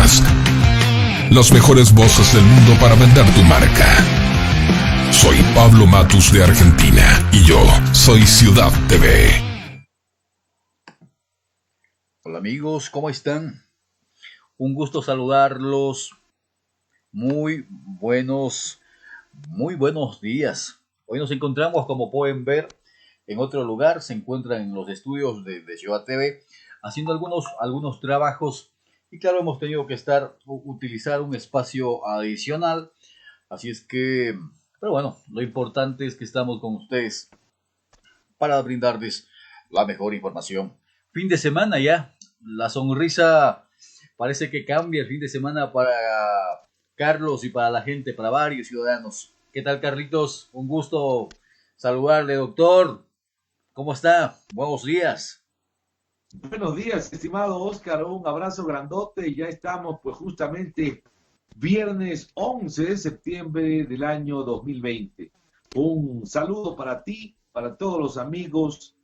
más. Las mejores voces del mundo para vender tu marca. Soy Pablo Matus de Argentina y yo soy Ciudad TV. Hola amigos, ¿cómo están? Un gusto saludarlos. Muy buenos días. Hoy nos encontramos, como pueden ver, en otro lugar. Se encuentran en los estudios de Ciudad TV haciendo algunos trabajos. Y claro, hemos tenido que utilizar un espacio adicional. Así es que, pero bueno, lo importante es que estamos con ustedes para brindarles la mejor información. Fin de semana ya, la sonrisa parece que cambia el fin de semana para Carlos y para la gente, para varios ciudadanos. ¿Qué tal, Carlitos? Un gusto saludarle, doctor. ¿Cómo está? Buenos días. Buenos días, estimado Oscar, un abrazo grandote. Ya estamos pues justamente viernes 11 de septiembre del año 2020. Un saludo para ti, para todos los amigos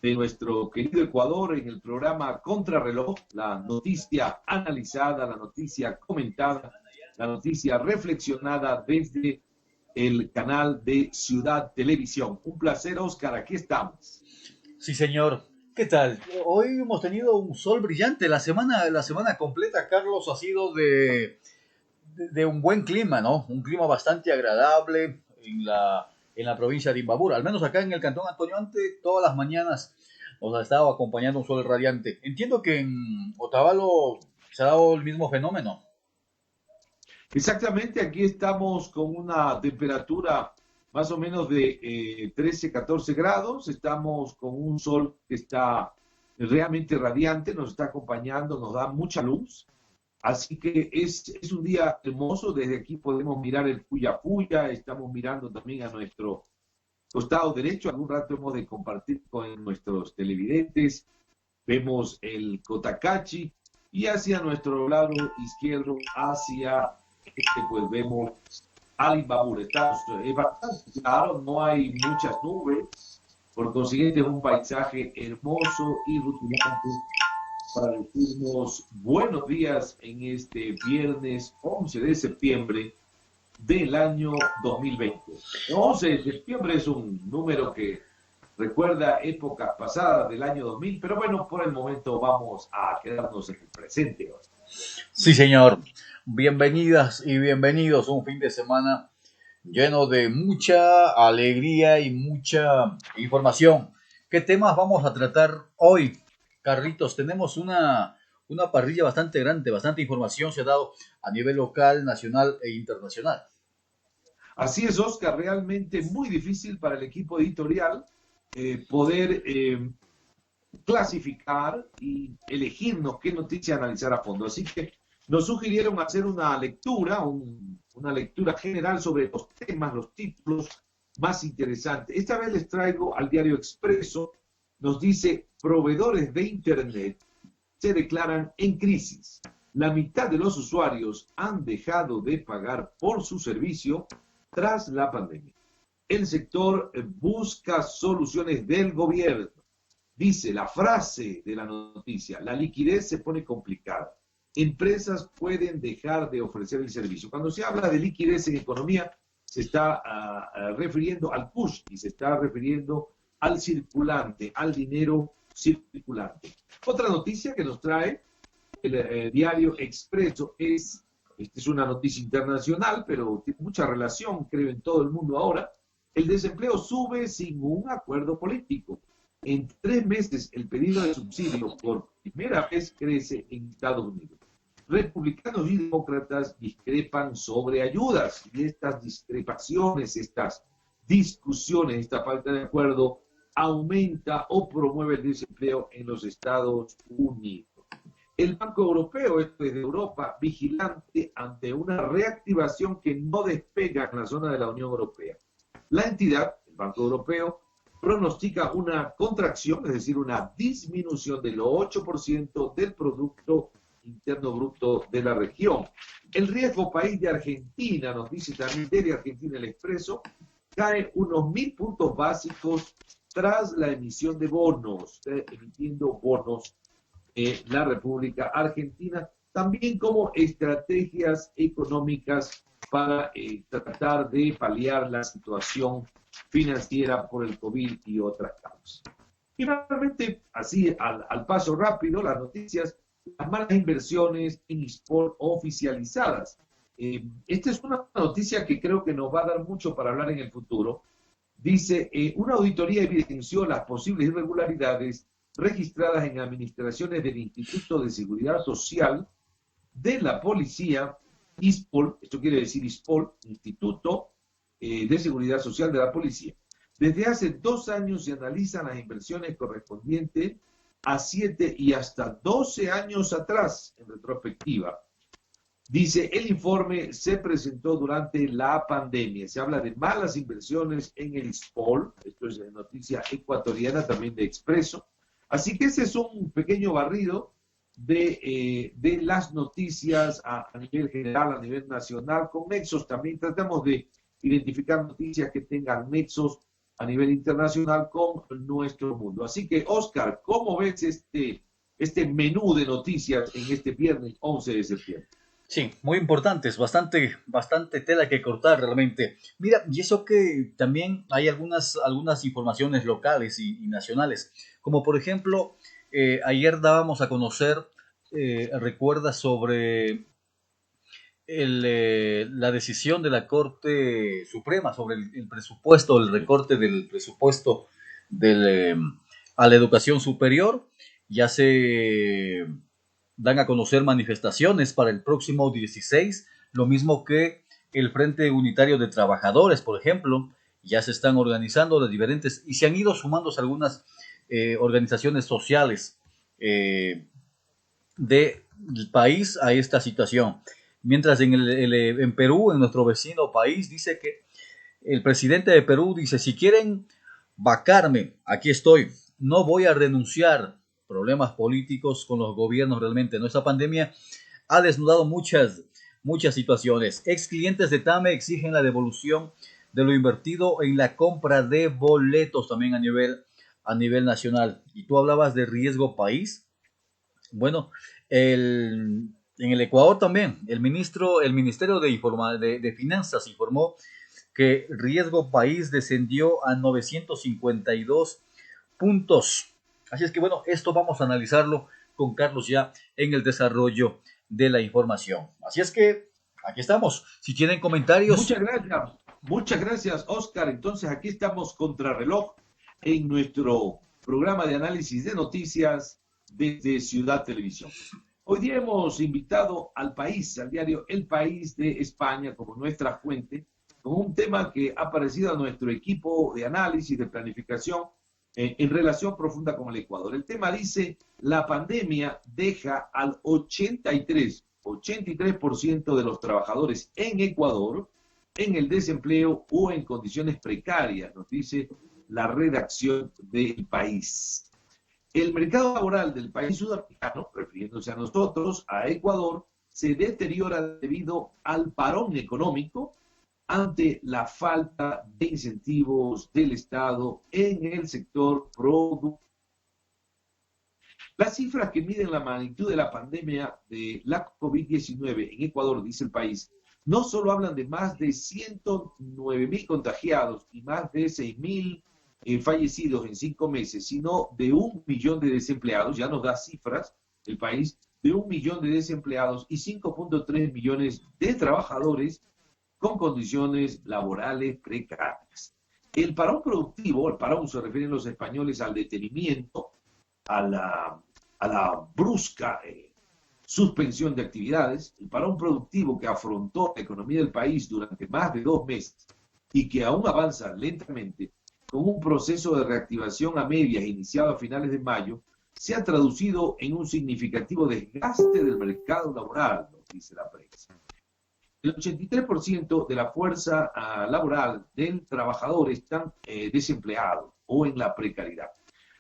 de nuestro querido Ecuador en el programa Contrarreloj, la noticia analizada, la noticia comentada, la noticia reflexionada desde el canal de Ciudad Televisión. Un placer, Oscar, aquí estamos. Sí, señor. ¿Qué tal? Hoy hemos tenido un sol brillante. La semana completa, Carlos, ha sido de un buen clima, ¿no? Un clima bastante agradable en la provincia de Imbabura. Al menos acá en el Cantón Antonio Ante, todas las mañanas nos ha estado acompañando un sol radiante. Entiendo que en Otavalo se ha dado el mismo fenómeno. Exactamente, aquí estamos con una temperatura más o menos de 13, 14 grados. Estamos con un sol que está realmente radiante, nos está acompañando, nos da mucha luz. Así que es un día hermoso. Desde aquí podemos mirar el Puya Puya, estamos mirando también a nuestro costado derecho. Algún rato hemos de compartir con nuestros televidentes. Vemos el Cotacachi y hacia nuestro lado izquierdo, hacia pues vemos al Imbabura. Está bastante claro, no hay muchas nubes, por consiguiente es un paisaje hermoso y rutilante para decirnos buenos días en este viernes 11 de septiembre del año 2020. El 11 de septiembre es un número que recuerda épocas pasadas del año 2000, pero bueno, por el momento vamos a quedarnos en el presente. Sí, señor. Bienvenidas y bienvenidos a un fin de semana lleno de mucha alegría y mucha información. ¿Qué temas vamos a tratar hoy, Carlitos? Tenemos una parrilla bastante grande, bastante información se ha dado a nivel local, nacional e internacional. Así es, Oscar, realmente muy difícil para el equipo editorial poder clasificar y elegirnos qué noticia analizar a fondo. Así que nos sugirieron hacer una lectura, una lectura general sobre los temas, los títulos más interesantes. Esta vez les traigo al diario Expreso. Nos dice: proveedores de Internet se declaran en crisis. La mitad de los usuarios han dejado de pagar por su servicio tras la pandemia. El sector busca soluciones del gobierno. Dice la frase de la noticia: la liquidez se pone complicada. Empresas pueden dejar de ofrecer el servicio. Cuando se habla de liquidez en economía, se está refiriendo al push y se está refiriendo al circulante, al dinero circulante. Otra noticia que nos trae el diario Expreso esta es una noticia internacional, pero tiene mucha relación, creo, en todo el mundo ahora. El desempleo sube sin un acuerdo político. En 3 meses, el pedido de subsidio por primera vez crece en Estados Unidos. Republicanos y demócratas discrepan sobre ayudas, y estas discrepaciones, estas discusiones, esta falta de acuerdo aumenta o promueve el desempleo en los Estados Unidos. El Banco Europeo, esto es de Europa, vigilante ante una reactivación que no despega en la zona de la Unión Europea. La entidad, el Banco Europeo, pronostica una contracción, es decir, una disminución del 8% del Producto Interno Bruto de la región. El riesgo país de Argentina, nos dice también de Argentina el Expreso, cae unos 1000 puntos básicos tras la emisión de bonos, emitiendo bonos la República Argentina también como estrategias económicas para tratar de paliar la situación financiera por el COVID y otras causas. Y realmente, así al paso rápido, las noticias, las malas inversiones en eSport oficializadas. Esta es una noticia que creo que nos va a dar mucho para hablar en el futuro. Dice, una auditoría evidenció las posibles irregularidades registradas en administraciones del Instituto de Seguridad Social, de la Policía, ISPOL, esto quiere decir ISPOL, Instituto de Seguridad Social de la Policía. Desde hace 2 años se analizan las inversiones correspondientes a 7 y hasta 12 años atrás, en retrospectiva. Dice, el informe se presentó durante la pandemia. Se habla de malas inversiones en el ISPOL, esto es noticia ecuatoriana también de Expreso. Así que ese es un pequeño barrido de las noticias a nivel general, a nivel nacional, con nexos también. Tratamos de identificar noticias que tengan nexos a nivel internacional con nuestro mundo. Así que, Oscar, ¿cómo ves este menú de noticias en este viernes 11 de septiembre? Sí, muy importantes, bastante tela que cortar realmente. Mira, y eso que también hay algunas informaciones locales y nacionales, como por ejemplo, ayer dábamos a conocer, recuerda sobre la decisión de la Corte Suprema sobre el presupuesto, el recorte del presupuesto a la educación superior. Ya se dan a conocer manifestaciones para el próximo 16, lo mismo que el Frente Unitario de Trabajadores, por ejemplo, ya se están organizando las diferentes, y se han ido sumándose algunas organizaciones sociales del país a esta situación. Mientras en Perú, en nuestro vecino país, dice que el presidente de Perú dice, si quieren vacarme, aquí estoy, no voy a renunciar. Problemas políticos con los gobiernos realmente. Nuestra pandemia ha desnudado muchas situaciones. Ex clientes de TAME exigen la devolución de lo invertido en la compra de boletos también a nivel nacional. Y tú hablabas de riesgo país. Bueno, en el Ecuador también, el Ministerio de Finanzas informó que riesgo país descendió a 952 puntos. Así es que bueno, esto vamos a analizarlo con Carlos ya en el desarrollo de la información. Así es que aquí estamos. Si tienen comentarios. Muchas gracias, Oscar. Entonces aquí estamos contrarreloj en nuestro programa de análisis de noticias desde Ciudad Televisión. Hoy día hemos invitado al País, al diario El País de España, como nuestra fuente, con un tema que ha parecido a nuestro equipo de análisis, de planificación, en relación profunda con el Ecuador. El tema dice, la pandemia deja al 83% de los trabajadores en Ecuador en el desempleo o en condiciones precarias, nos dice la redacción del País. El mercado laboral del país sudamericano, refiriéndose a nosotros, a Ecuador, se deteriora debido al parón económico ante la falta de incentivos del Estado en el sector productivo. Las cifras que miden la magnitud de la pandemia de la COVID-19 en Ecuador, dice el País, no solo hablan de más de 109.000 contagiados y más de 6.000 fallecidos en 5 meses, sino de 1 millón de desempleados, ya nos da cifras el País, de 1 millón de desempleados y 5.3 millones de trabajadores con condiciones laborales precarias. El parón productivo, el parón se refieren los españoles al detenimiento, a la brusca suspensión de actividades, el parón productivo que afrontó la economía del país durante más de 2 meses y que aún avanza lentamente, con un proceso de reactivación a medias iniciado a finales de mayo, se ha traducido en un significativo desgaste del mercado laboral, nos dice la prensa. El 83% de la fuerza laboral del trabajador están desempleados o en la precariedad.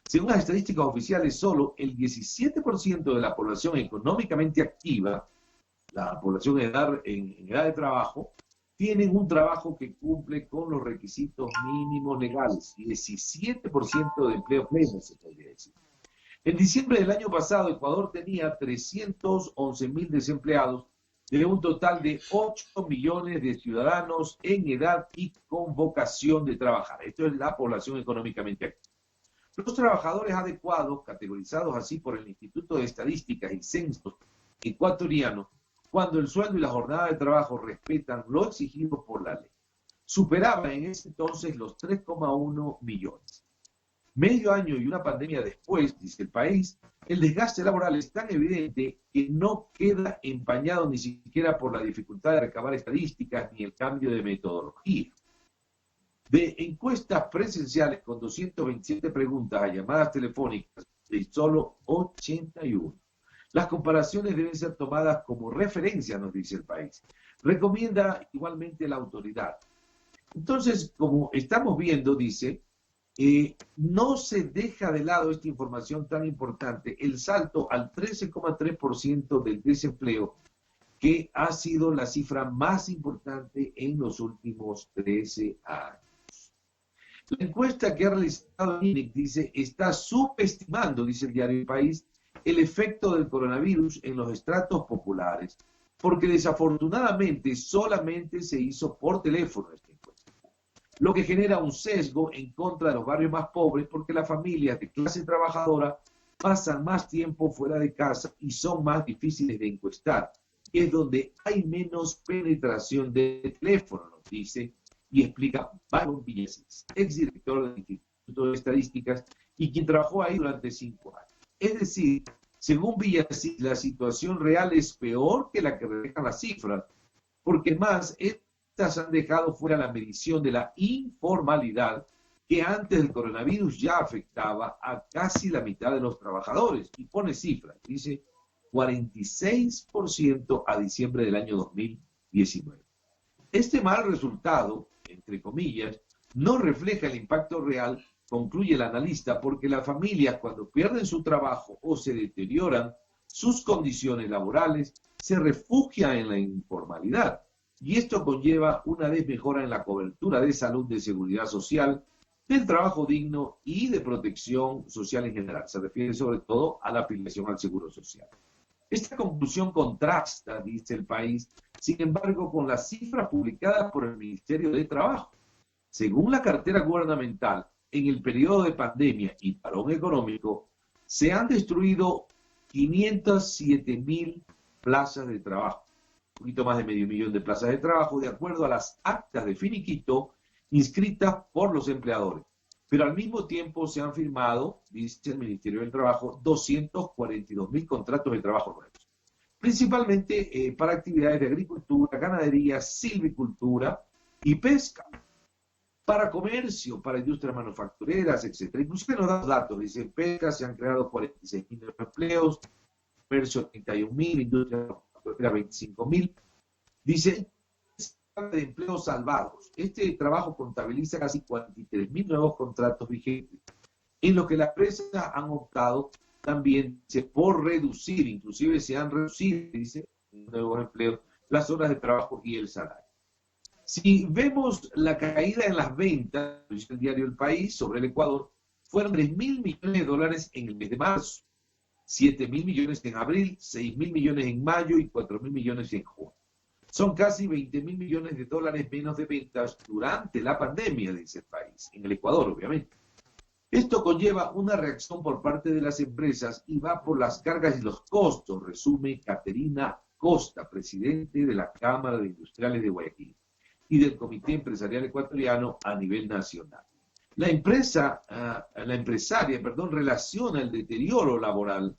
Según las estadísticas oficiales, solo el 17% de la población económicamente activa, la población en edad de trabajo, tienen un trabajo que cumple con los requisitos mínimos legales. 17% de empleo pleno, se podría decir. En diciembre del año pasado, Ecuador tenía 311.000 desempleados de un total de 8 millones de ciudadanos en edad y con vocación de trabajar. Esto es la población económicamente activa. Los trabajadores adecuados, categorizados así por el Instituto de Estadísticas y Censos ecuatoriano, cuando el sueldo y la jornada de trabajo respetan lo exigido por la ley, superaba en ese entonces los 3,1 millones. Medio año y una pandemia después, dice el país, el desgaste laboral es tan evidente que no queda empañado ni siquiera por la dificultad de recabar estadísticas ni el cambio de metodología. De encuestas presenciales con 227 preguntas a llamadas telefónicas, de solo 81. Las comparaciones deben ser tomadas como referencia, nos dice el país. Recomienda igualmente la autoridad. Entonces, como estamos viendo, dice, no se deja de lado esta información tan importante, el salto al 13,3% del desempleo, que ha sido la cifra más importante en los últimos 13 años. La encuesta que ha realizado el INEC dice, está subestimando, dice el diario El País, el efecto del coronavirus en los estratos populares, porque desafortunadamente solamente se hizo por teléfono esta encuesta, lo que genera un sesgo en contra de los barrios más pobres, porque las familias de clase trabajadora pasan más tiempo fuera de casa y son más difíciles de encuestar. Es donde hay menos penetración de teléfono, nos dice y explica Byron Villasis, exdirector del Instituto de Estadísticas y quien trabajó ahí durante 5 años. Es decir, según Villasis, la situación real es peor que la que reflejan las cifras, porque más estas han dejado fuera la medición de la informalidad que antes del coronavirus ya afectaba a casi la mitad de los trabajadores. Y pone cifras, dice 46% a diciembre del año 2019. Este mal resultado, entre comillas, no refleja el impacto real, concluye el analista, porque las familias cuando pierden su trabajo o se deterioran sus condiciones laborales, se refugian en la informalidad. Y esto conlleva una desmejora en la cobertura de salud, de seguridad social, del trabajo digno y de protección social en general. Se refiere sobre todo a la afiliación al seguro social. Esta conclusión contrasta, dice el país, sin embargo, con las cifras publicadas por el Ministerio de Trabajo. Según la cartera gubernamental, en el periodo de pandemia y parón económico, se han destruido 507.000 plazas de trabajo, un poquito más de 500.000 de plazas de trabajo, de acuerdo a las actas de finiquito inscritas por los empleadores. Pero al mismo tiempo se han firmado, dice el Ministerio del Trabajo, 242.000 contratos de trabajo nuevos, principalmente para actividades de agricultura, ganadería, silvicultura y pesca, para comercio, para industrias manufactureras, etc. Inclusive nos da datos, dice, en pesca se han creado 46.000 empleos, comercio 31.000, industria manufacturera 25.000. Dice, de empleos salvados. Este trabajo contabiliza casi 43.000 nuevos contratos vigentes, en lo que las empresas han optado también por reducir, inclusive se han reducido, dice, nuevos empleos, las horas de trabajo y el salario. Si vemos la caída en las ventas, dice el diario El País, sobre el Ecuador, fueron 3.000 millones de dólares en el mes de marzo, 7.000 millones en abril, 6.000 millones en mayo y 4.000 millones en junio. Son casi 20.000 millones de dólares menos de ventas durante la pandemia, dice el país, en el Ecuador, obviamente. Esto conlleva una reacción por parte de las empresas y va por las cargas y los costos, resume Caterina Costa, presidente de la Cámara de Industriales de Guayaquil y del Comité Empresarial Ecuatoriano a nivel nacional. La empresaria relaciona el deterioro laboral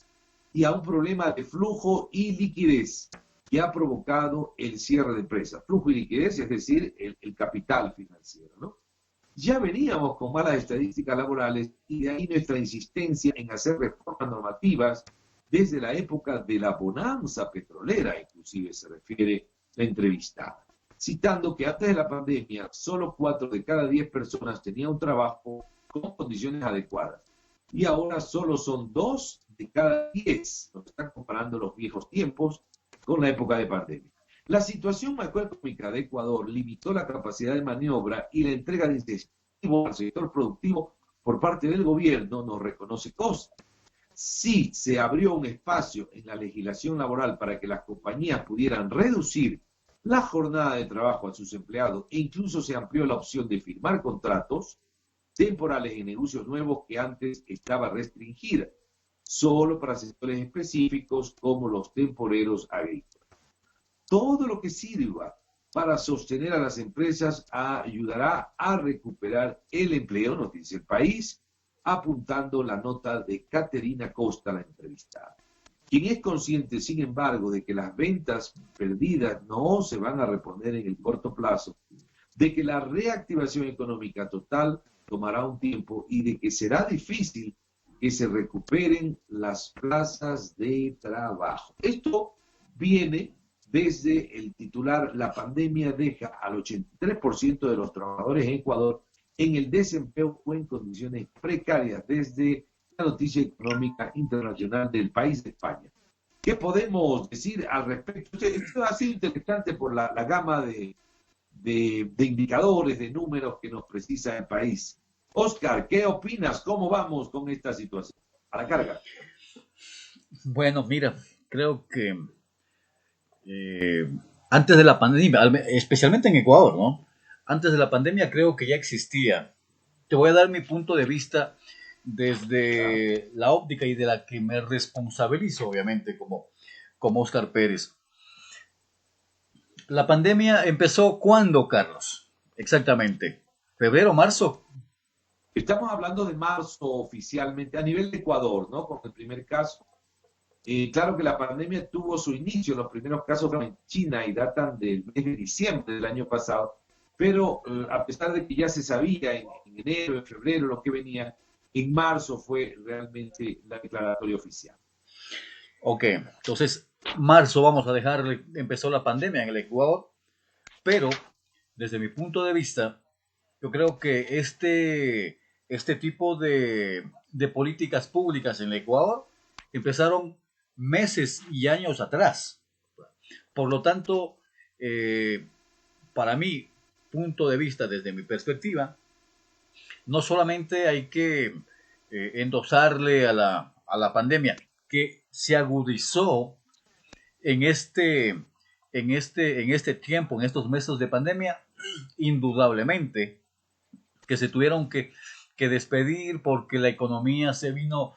y a un problema de flujo y liquidez que ha provocado el cierre de empresas. Flujo y liquidez, es decir, el capital financiero, ¿no? Ya veníamos con malas estadísticas laborales y de ahí nuestra insistencia en hacer reformas normativas desde la época de la bonanza petrolera, inclusive se refiere la entrevistada, citando que antes de la pandemia solo 4 de cada 10 personas tenían un trabajo con condiciones adecuadas y ahora solo son 2 de cada 10. Nos están comparando los viejos tiempos con la época de pandemia. La situación macroeconómica de Ecuador limitó la capacidad de maniobra y la entrega de incentivos al sector productivo por parte del gobierno, nos reconoce Costa. sí se abrió un espacio en la legislación laboral para que las compañías pudieran reducir la jornada de trabajo a sus empleados e incluso se amplió la opción de firmar contratos temporales en negocios nuevos que antes estaba restringida, solo para sectores específicos como los temporeros agrícolas. Todo lo que sirva para sostener a las empresas ayudará a recuperar el empleo, nos dice el país, apuntando la nota de Caterina Costa, la entrevistada, quien es consciente, sin embargo, de que las ventas perdidas no se van a reponer en el corto plazo, de que la reactivación económica total tomará un tiempo y de que será difícil que se recuperen las plazas de trabajo. Esto viene desde el titular: la pandemia deja al 83% de los trabajadores en Ecuador en el desempleo o en condiciones precarias, desde la noticia económica internacional del país de España. ¿Qué podemos decir al respecto? Esto ha sido interesante por la gama de indicadores, de números que nos precisa el país. Oscar, ¿qué opinas? ¿Cómo vamos con esta situación? A la carga. Bueno, mira, creo que antes de la pandemia, especialmente en Ecuador, ¿no? Antes de la pandemia creo que ya existía. Te voy a dar mi punto de vista desde la óptica y de la que me responsabilizo, obviamente, como Oscar Pérez. La pandemia empezó ¿cuándo, Carlos? Exactamente. ¿Febrero, marzo? Estamos hablando de marzo oficialmente, a nivel de Ecuador, ¿no? Con el primer caso. Claro que la pandemia tuvo su inicio, los primeros casos fueron en China y datan del mes de diciembre del año pasado, pero a pesar de que ya se sabía en enero, en febrero lo que venía, en marzo fue realmente la declaratoria oficial. Ok, entonces marzo vamos a dejarle, empezó la pandemia en el Ecuador, pero desde mi punto de vista, yo creo que este tipo de políticas públicas en el Ecuador empezaron meses y años atrás. Por lo tanto, para mi punto de vista, desde mi perspectiva, no solamente hay que endosarle a la pandemia, que se agudizó en este tiempo, en estos meses de pandemia, indudablemente, que se tuvieron que despedir porque la economía se vino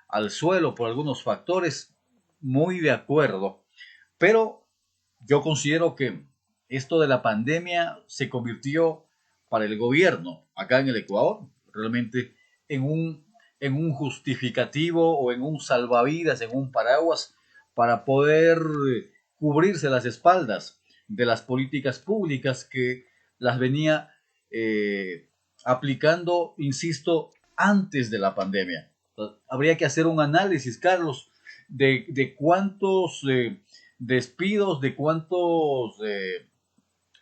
al suelo por algunos factores, muy de acuerdo, pero yo considero que esto de la pandemia se convirtió para el gobierno acá en el Ecuador realmente en un justificativo o en un salvavidas, en un paraguas para poder cubrirse las espaldas de las políticas públicas que las venía aplicando, insisto, antes de la pandemia. Habría que hacer un análisis, Carlos, de cuántos despidos, de cuántos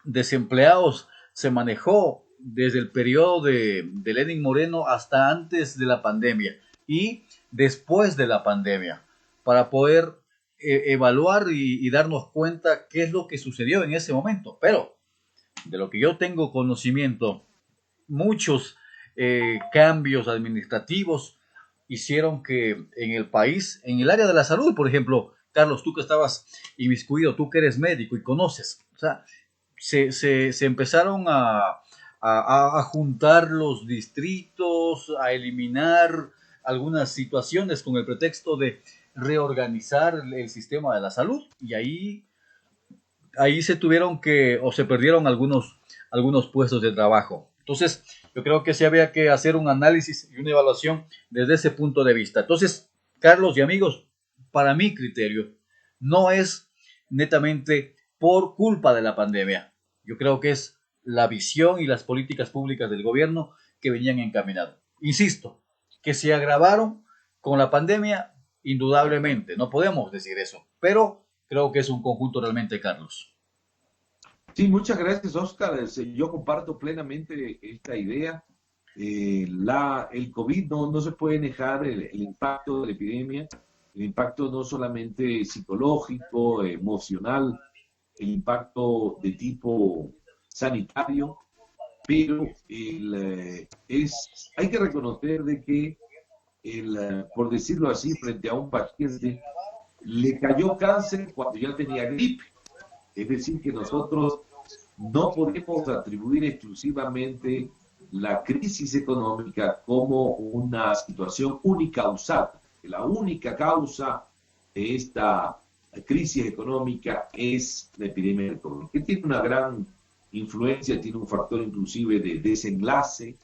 desempleados se manejó desde el periodo de Lenín Moreno hasta antes de la pandemia y después de la pandemia, para poder evaluar y darnos cuenta qué es lo que sucedió en ese momento. Pero de lo que yo tengo conocimiento, muchos cambios administrativos hicieron que en el país, en el área de la salud, por ejemplo, Carlos, tú que estabas inmiscuido, tú que eres médico y conoces, o sea, se empezaron a juntar los distritos, a eliminar algunas situaciones con el pretexto de reorganizar el sistema de la salud, y ahí se tuvieron o se perdieron algunos puestos de trabajo. Entonces, yo creo que sí había que hacer un análisis y una evaluación desde ese punto de vista. Entonces, Carlos y amigos, para mi criterio, no es netamente por culpa de la pandemia. Yo creo que es la visión y las políticas públicas del gobierno que venían encaminadas. Insisto, que se agravaron con la pandemia, indudablemente, no podemos decir eso, pero creo que es un conjunto realmente, Carlos. Sí, muchas gracias, Oscar. Yo comparto plenamente esta idea. El COVID no se puede negar el impacto de la epidemia, el impacto no solamente psicológico, emocional, el impacto de tipo sanitario, pero hay que reconocer de que por decirlo así, frente a un paciente, le cayó cáncer cuando ya tenía gripe. Es decir, que nosotros no podemos atribuir exclusivamente la crisis económica como una situación unicausal. La única causa de esta crisis económica es la epidemia del COVID, que tiene una gran influencia, tiene un factor inclusive de desenlace,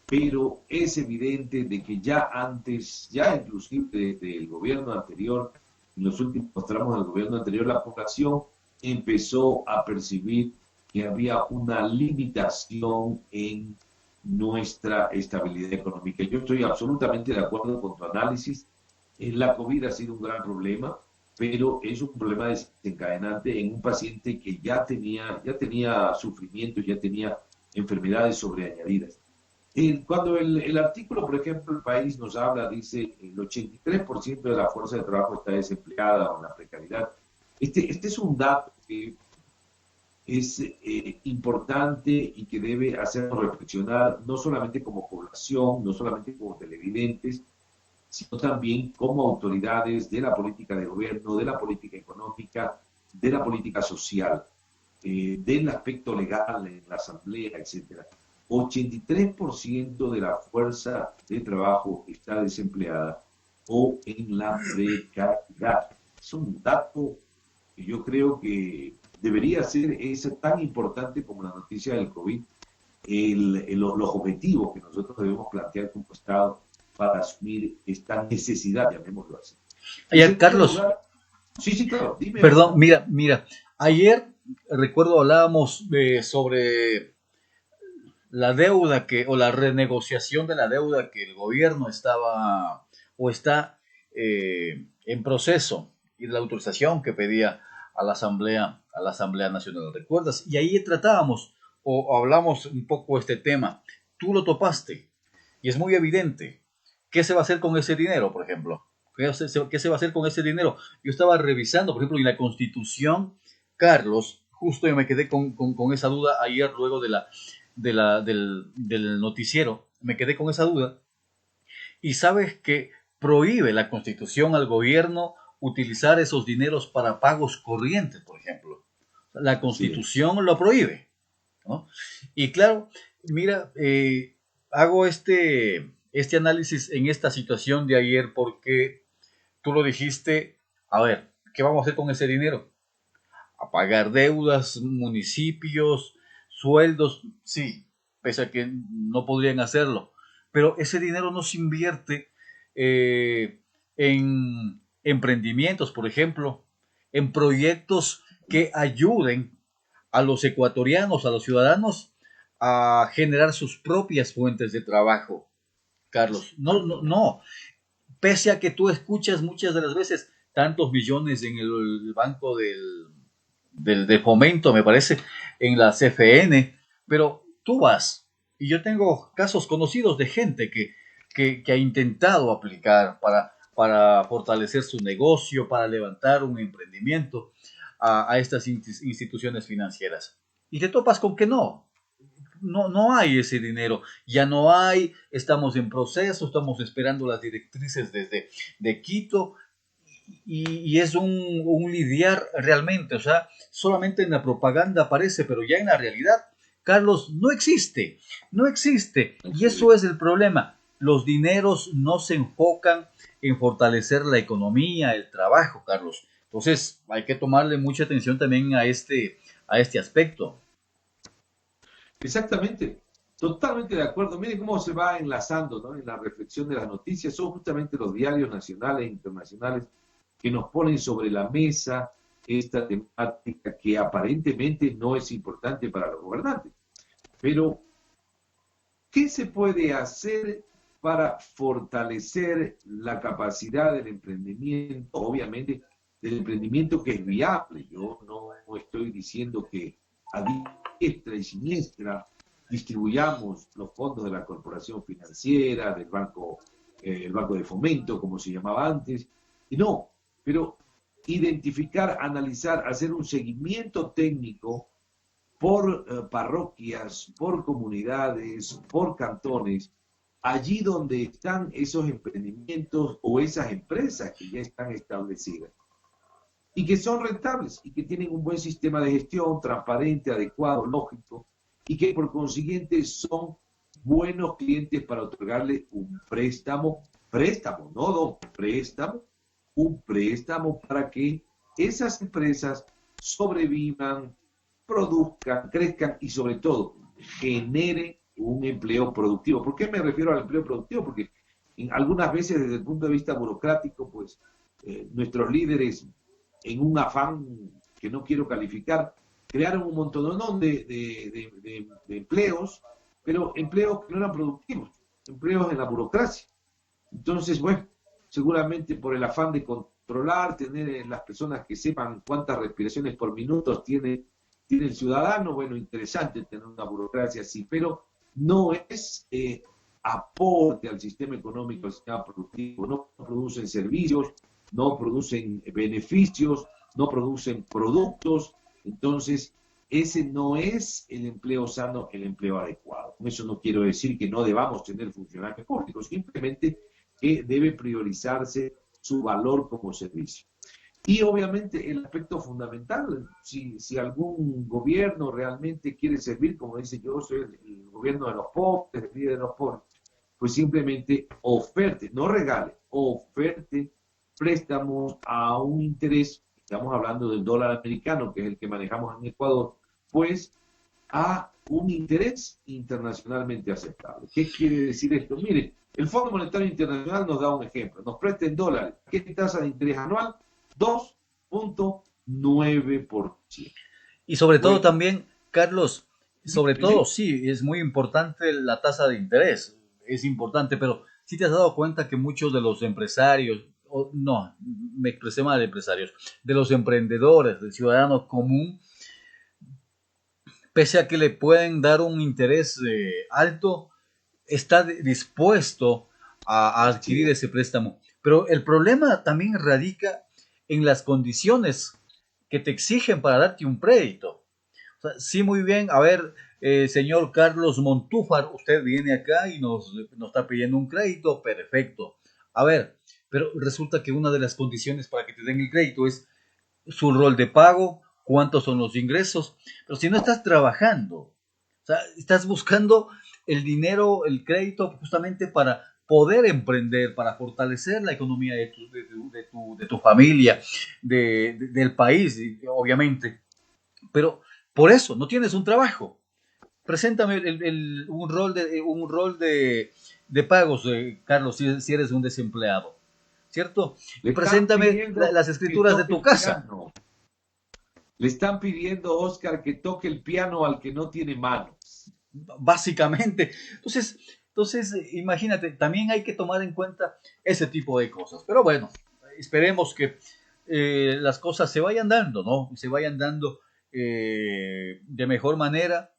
pero es evidente de que ya antes, ya inclusive desde el gobierno anterior, en los últimos tramos del gobierno anterior, la población empezó a percibir que había una limitación en nuestra estabilidad económica. Yo estoy absolutamente de acuerdo con tu análisis. La COVID ha sido un gran problema, pero es un problema desencadenante en un paciente que ya tenía sufrimiento, ya tenía enfermedades sobreañadidas. Cuando el artículo, por ejemplo, El País nos habla, dice, el 83% de la fuerza de trabajo está desempleada o en la precariedad. Este es un dato que es importante y que debe hacernos reflexionar, no solamente como población, no solamente como televidentes, sino también como autoridades de la política de gobierno, de la política económica, de la política social, del aspecto legal en la asamblea, etcétera. 83% de la fuerza de trabajo está desempleada o en la precariedad. Es un dato que yo creo que debería ser tan importante como la noticia del COVID, los objetivos que nosotros debemos plantear como Estado para asumir esta necesidad, llamémoslo así. Ayer, Carlos, sí, claro, dime. perdón, mira, ayer recuerdo hablábamos sobre la deuda o la renegociación de la deuda que el gobierno estaba o está en proceso y de la autorización que pedía a la Asamblea Nacional, ¿recuerdas? Y ahí tratábamos o hablamos un poco este tema. Tú lo topaste y es muy evidente. ¿Qué se va a hacer con ese dinero, por ejemplo? ¿Qué se va a hacer con ese dinero? Yo estaba revisando, por ejemplo, en la Constitución, Carlos, justo yo me quedé con esa duda ayer luego del noticiero, me quedé con esa duda. Y sabes que prohíbe la Constitución al gobierno utilizar esos dineros para pagos corrientes, por ejemplo. La Constitución lo prohíbe, ¿no? Y claro, mira, hago este análisis en esta situación de ayer porque tú lo dijiste, a ver, ¿qué vamos a hacer con ese dinero? A pagar deudas, municipios, sueldos, sí, pese a que no podrían hacerlo, pero ese dinero no se invierte en emprendimientos, por ejemplo, en proyectos que ayuden a los ecuatorianos, a los ciudadanos, a generar sus propias fuentes de trabajo, Carlos. No. Pese a que tú escuchas muchas de las veces tantos millones en el banco de fomento, me parece, en la CFN, pero tú vas, y yo tengo casos conocidos de gente que ha intentado aplicar para fortalecer su negocio, para levantar un emprendimiento a estas instituciones financieras. Y te topas con que no hay ese dinero, ya no hay, estamos en proceso, estamos esperando las directrices de Quito, y es un lidiar realmente, o sea, solamente en la propaganda aparece, pero ya en la realidad, Carlos, no existe, y eso es el problema. Los dineros no se enfocan en fortalecer la economía, el trabajo, Carlos. Entonces, hay que tomarle mucha atención también a este aspecto. Exactamente, totalmente de acuerdo. Miren cómo se va enlazando, ¿no? En la reflexión de las noticias. Son justamente los diarios nacionales e internacionales que nos ponen sobre la mesa esta temática que aparentemente no es importante para los gobernantes. Pero, ¿qué se puede hacer para fortalecer la capacidad del emprendimiento? Obviamente, del emprendimiento que es viable. Yo no estoy diciendo que a diestra y siniestra distribuyamos los fondos de la corporación financiera, del banco, el banco de fomento, como se llamaba antes, y no, pero identificar, analizar, hacer un seguimiento técnico por parroquias, por comunidades, por cantones, allí donde están esos emprendimientos o esas empresas que ya están establecidas y que son rentables y que tienen un buen sistema de gestión transparente, adecuado, lógico, y que por consiguiente son buenos clientes para otorgarle un préstamo, no don, préstamo, un préstamo para que esas empresas sobrevivan, produzcan, crezcan y sobre todo generen un empleo productivo. ¿Por qué me refiero al empleo productivo? Porque algunas veces desde el punto de vista burocrático, pues nuestros líderes, en un afán que no quiero calificar, crearon un montón de empleos, pero empleos que no eran productivos, empleos en la burocracia. Entonces, bueno, seguramente por el afán de controlar, tener las personas que sepan cuántas respiraciones por minuto tiene el ciudadano, bueno, interesante tener una burocracia así, pero no es aporte al sistema económico, al sistema productivo, no producen servicios, no producen beneficios, no producen productos, entonces ese no es el empleo sano, el empleo adecuado. Con eso no quiero decir que no debamos tener funcionarios públicos, simplemente que debe priorizarse su valor como servicio. Y obviamente el aspecto fundamental, si algún gobierno realmente quiere servir, como dice yo, soy el gobierno de los pobres, el líder de los pobres, pues simplemente oferte, no regale, oferte préstamos a un interés, estamos hablando del dólar americano, que es el que manejamos en Ecuador, pues a un interés internacionalmente aceptable. ¿Qué quiere decir esto? Mire, el Fondo Monetario Internacional nos da un ejemplo, nos presta en dólares. ¿Qué tasa de interés anual? 2.9%. Y sobre todo también, Carlos, sobre todo, sí, es muy importante la tasa de interés, es importante, pero sí te has dado cuenta que muchos de los empresarios, no, me expresé mal de empresarios, de los emprendedores, del ciudadano común, pese a que le pueden dar un interés alto, está dispuesto a adquirir ese préstamo. Pero el problema también radica en las condiciones que te exigen para darte un crédito. O sea, sí, muy bien, a ver, señor Carlos Montúfar, usted viene acá y nos está pidiendo un crédito, perfecto. A ver, pero resulta que una de las condiciones para que te den el crédito es su rol de pago, cuántos son los ingresos, pero si no estás trabajando, o sea, estás buscando el dinero, el crédito justamente para poder emprender, para fortalecer la economía de tu familia, del país, obviamente, pero por eso no tienes un trabajo. Preséntame un rol de pagos, Carlos, si eres un desempleado, ¿cierto? Preséntame las escrituras de tu casa. Le están pidiendo, Oscar, que toque el piano al que no tiene manos. Básicamente. Entonces, imagínate, también hay que tomar en cuenta ese tipo de cosas. Pero bueno, esperemos que las cosas se vayan dando, ¿no? Se vayan dando de mejor manera,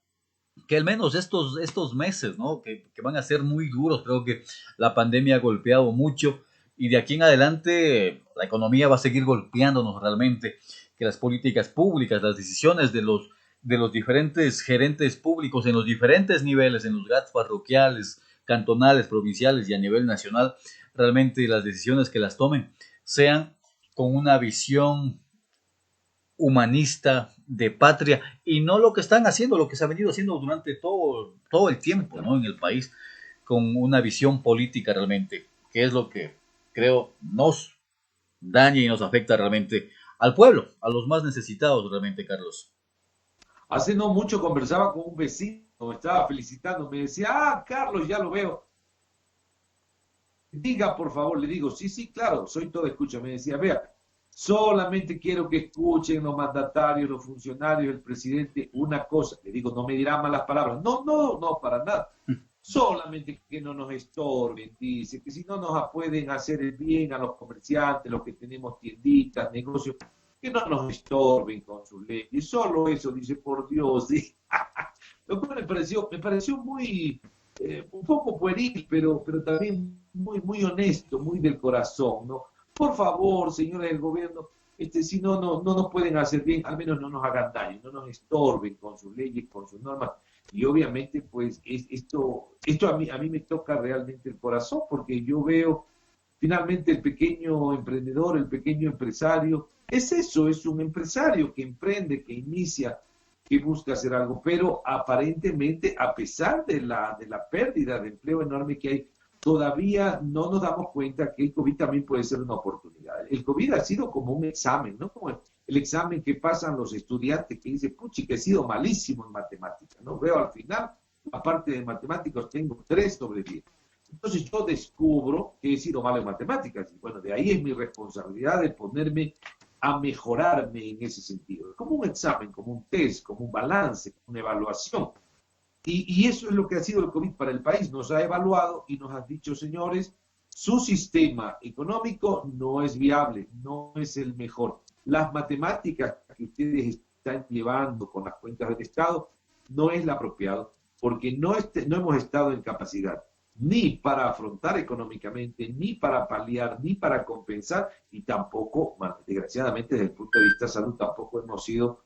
que al menos estos meses, ¿no? Que van a ser muy duros. Creo que la pandemia ha golpeado mucho y de aquí en adelante la economía va a seguir golpeándonos realmente. Que las políticas públicas, las decisiones de los diferentes gerentes públicos en los diferentes niveles, en los GATS parroquiales, cantonales, provinciales y a nivel nacional, realmente las decisiones que las tomen sean con una visión humanista, de patria, y no lo que están haciendo, lo que se ha venido haciendo durante todo el tiempo, ¿no? En el país, con una visión política realmente, que es lo que creo nos daña y nos afecta realmente al pueblo, a los más necesitados realmente, Carlos. Hace no mucho conversaba con un vecino, me estaba felicitando, me decía, Carlos, ya lo veo. Diga, por favor, le digo, sí, claro, soy todo escucha. Me decía, vea, solamente quiero que escuchen los mandatarios, los funcionarios, el presidente, una cosa. Le digo, no me dirán malas palabras. No, para nada. Solamente que no nos estorben, dice, que si no nos pueden hacer el bien a los comerciantes, los que tenemos tienditas, negocios, que no nos estorben con sus leyes. Solo eso, dice, por Dios. ¿Sí? Lo cual me pareció muy, un poco pueril, pero también muy honesto, muy del corazón, ¿no? Por favor, señores del gobierno, si no nos pueden hacer bien, al menos no nos hagan daño, no nos estorben con sus leyes, con sus normas. Y obviamente, pues, esto a mí me toca realmente el corazón, porque yo veo finalmente el pequeño emprendedor, el pequeño empresario, es eso, es un empresario que emprende, que inicia, que busca hacer algo, pero aparentemente, a pesar de la pérdida de empleo enorme que hay, todavía no nos damos cuenta que el COVID también puede ser una oportunidad. El COVID ha sido como un examen, ¿no? Como el examen que pasan los estudiantes que dicen, puchi, que he sido malísimo en matemáticas, ¿no? Veo al final, aparte de matemáticos, tengo 3/10. Entonces yo descubro que he sido malo en matemáticas. Y bueno, de ahí es mi responsabilidad de ponerme a mejorarme en ese sentido. Como un examen, como un test, como un balance, como una evaluación. Y eso es lo que ha sido el COVID para el país. Nos ha evaluado y nos ha dicho, señores, su sistema económico no es viable, no es el mejor. Las matemáticas que ustedes están llevando con las cuentas del Estado no es la apropiado, porque no hemos estado en capacidad ni para afrontar económicamente, ni para paliar, ni para compensar, y tampoco, desgraciadamente, desde el punto de vista de salud, tampoco hemos sido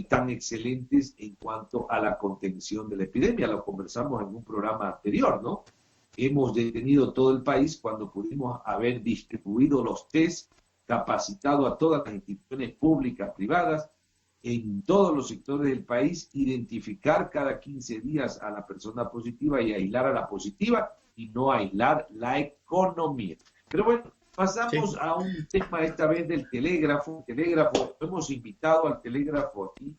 tan excelentes en cuanto a la contención de la epidemia. Lo conversamos en un programa anterior, ¿no? Hemos detenido todo el país cuando pudimos haber distribuido los test, capacitado a todas las instituciones públicas, privadas, en todos los sectores del país, identificar cada 15 días a la persona positiva y aislar a la positiva y no aislar la economía. Pero bueno, pasamos Sí. a un tema esta vez del telégrafo. Hemos invitado al telégrafo aquí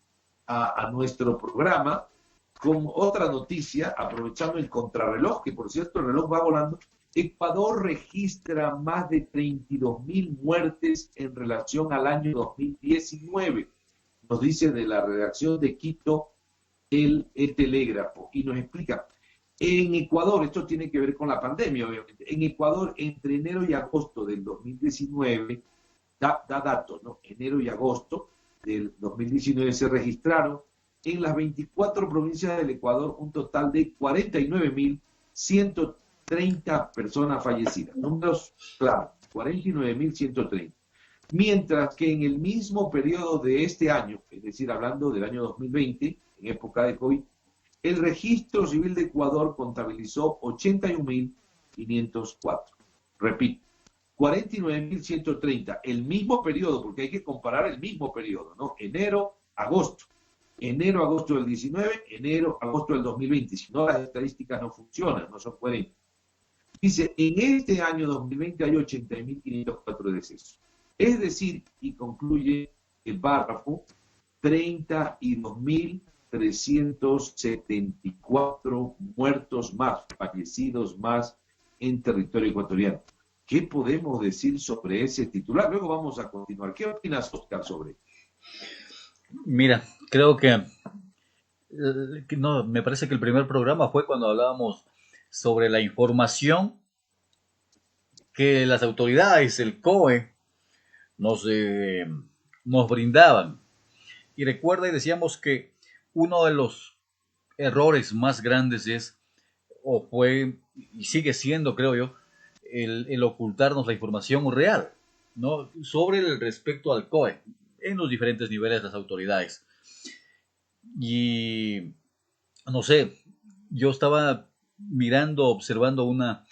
a nuestro programa con otra noticia, aprovechando el contrarreloj, que por cierto el reloj va volando. Ecuador registra más de 32.000 muertes en relación al año 2019. Nos dice de la redacción de Quito el telégrafo y nos explica. En Ecuador, esto tiene que ver con la pandemia, obviamente. En Ecuador, entre enero y agosto del 2019, da datos, ¿no? Enero y agosto del 2019 se registraron en las 24 provincias del Ecuador un total de 49.130 personas fallecidas. Números claros, 49.130. Mientras que en el mismo periodo de este año, es decir, hablando del año 2020, en época de COVID, el registro civil de Ecuador contabilizó 81.504. Repito, 49.130, el mismo periodo, porque hay que comparar el mismo periodo, ¿no? Enero-agosto. Enero-agosto del 19, enero-agosto del 2020. Si no, las estadísticas no funcionan, no son coherentes. Dice, en este año 2020 hay 80.504 decesos. Es decir, y concluye el párrafo, 32.374 muertos más, fallecidos más en territorio ecuatoriano. ¿Qué podemos decir sobre ese titular? Luego vamos a continuar. ¿Qué opinas, Oscar, sobre esto? Mira, creo que no, me parece que el primer programa fue cuando hablábamos sobre la información que las autoridades, el COE, nos, nos brindaban. Y recuerda y decíamos que uno de los errores más grandes es, o fue, y sigue siendo, creo yo, el ocultarnos la información real, ¿no? Sobre el respecto al COE, en los diferentes niveles de las autoridades. Y, no sé, yo estaba mirando, observando una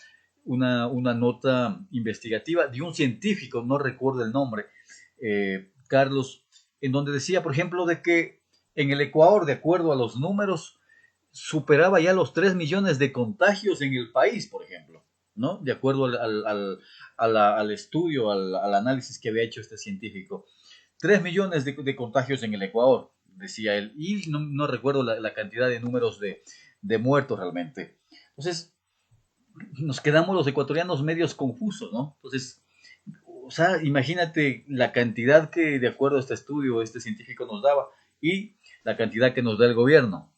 nota investigativa de un científico, no recuerdo el nombre, Carlos, en donde decía, por ejemplo, de que en el Ecuador, de acuerdo a los números, superaba ya los 3 millones de contagios en el país, por ejemplo, ¿no? De acuerdo al estudio, al análisis que había hecho este científico. 3 millones de contagios en el Ecuador, decía él, y no recuerdo la cantidad de números de muertos realmente. Entonces, nos quedamos los ecuatorianos medios confusos, ¿no? Entonces, o sea, imagínate la cantidad que, de acuerdo a este estudio, este científico nos daba y la cantidad que nos da el gobierno.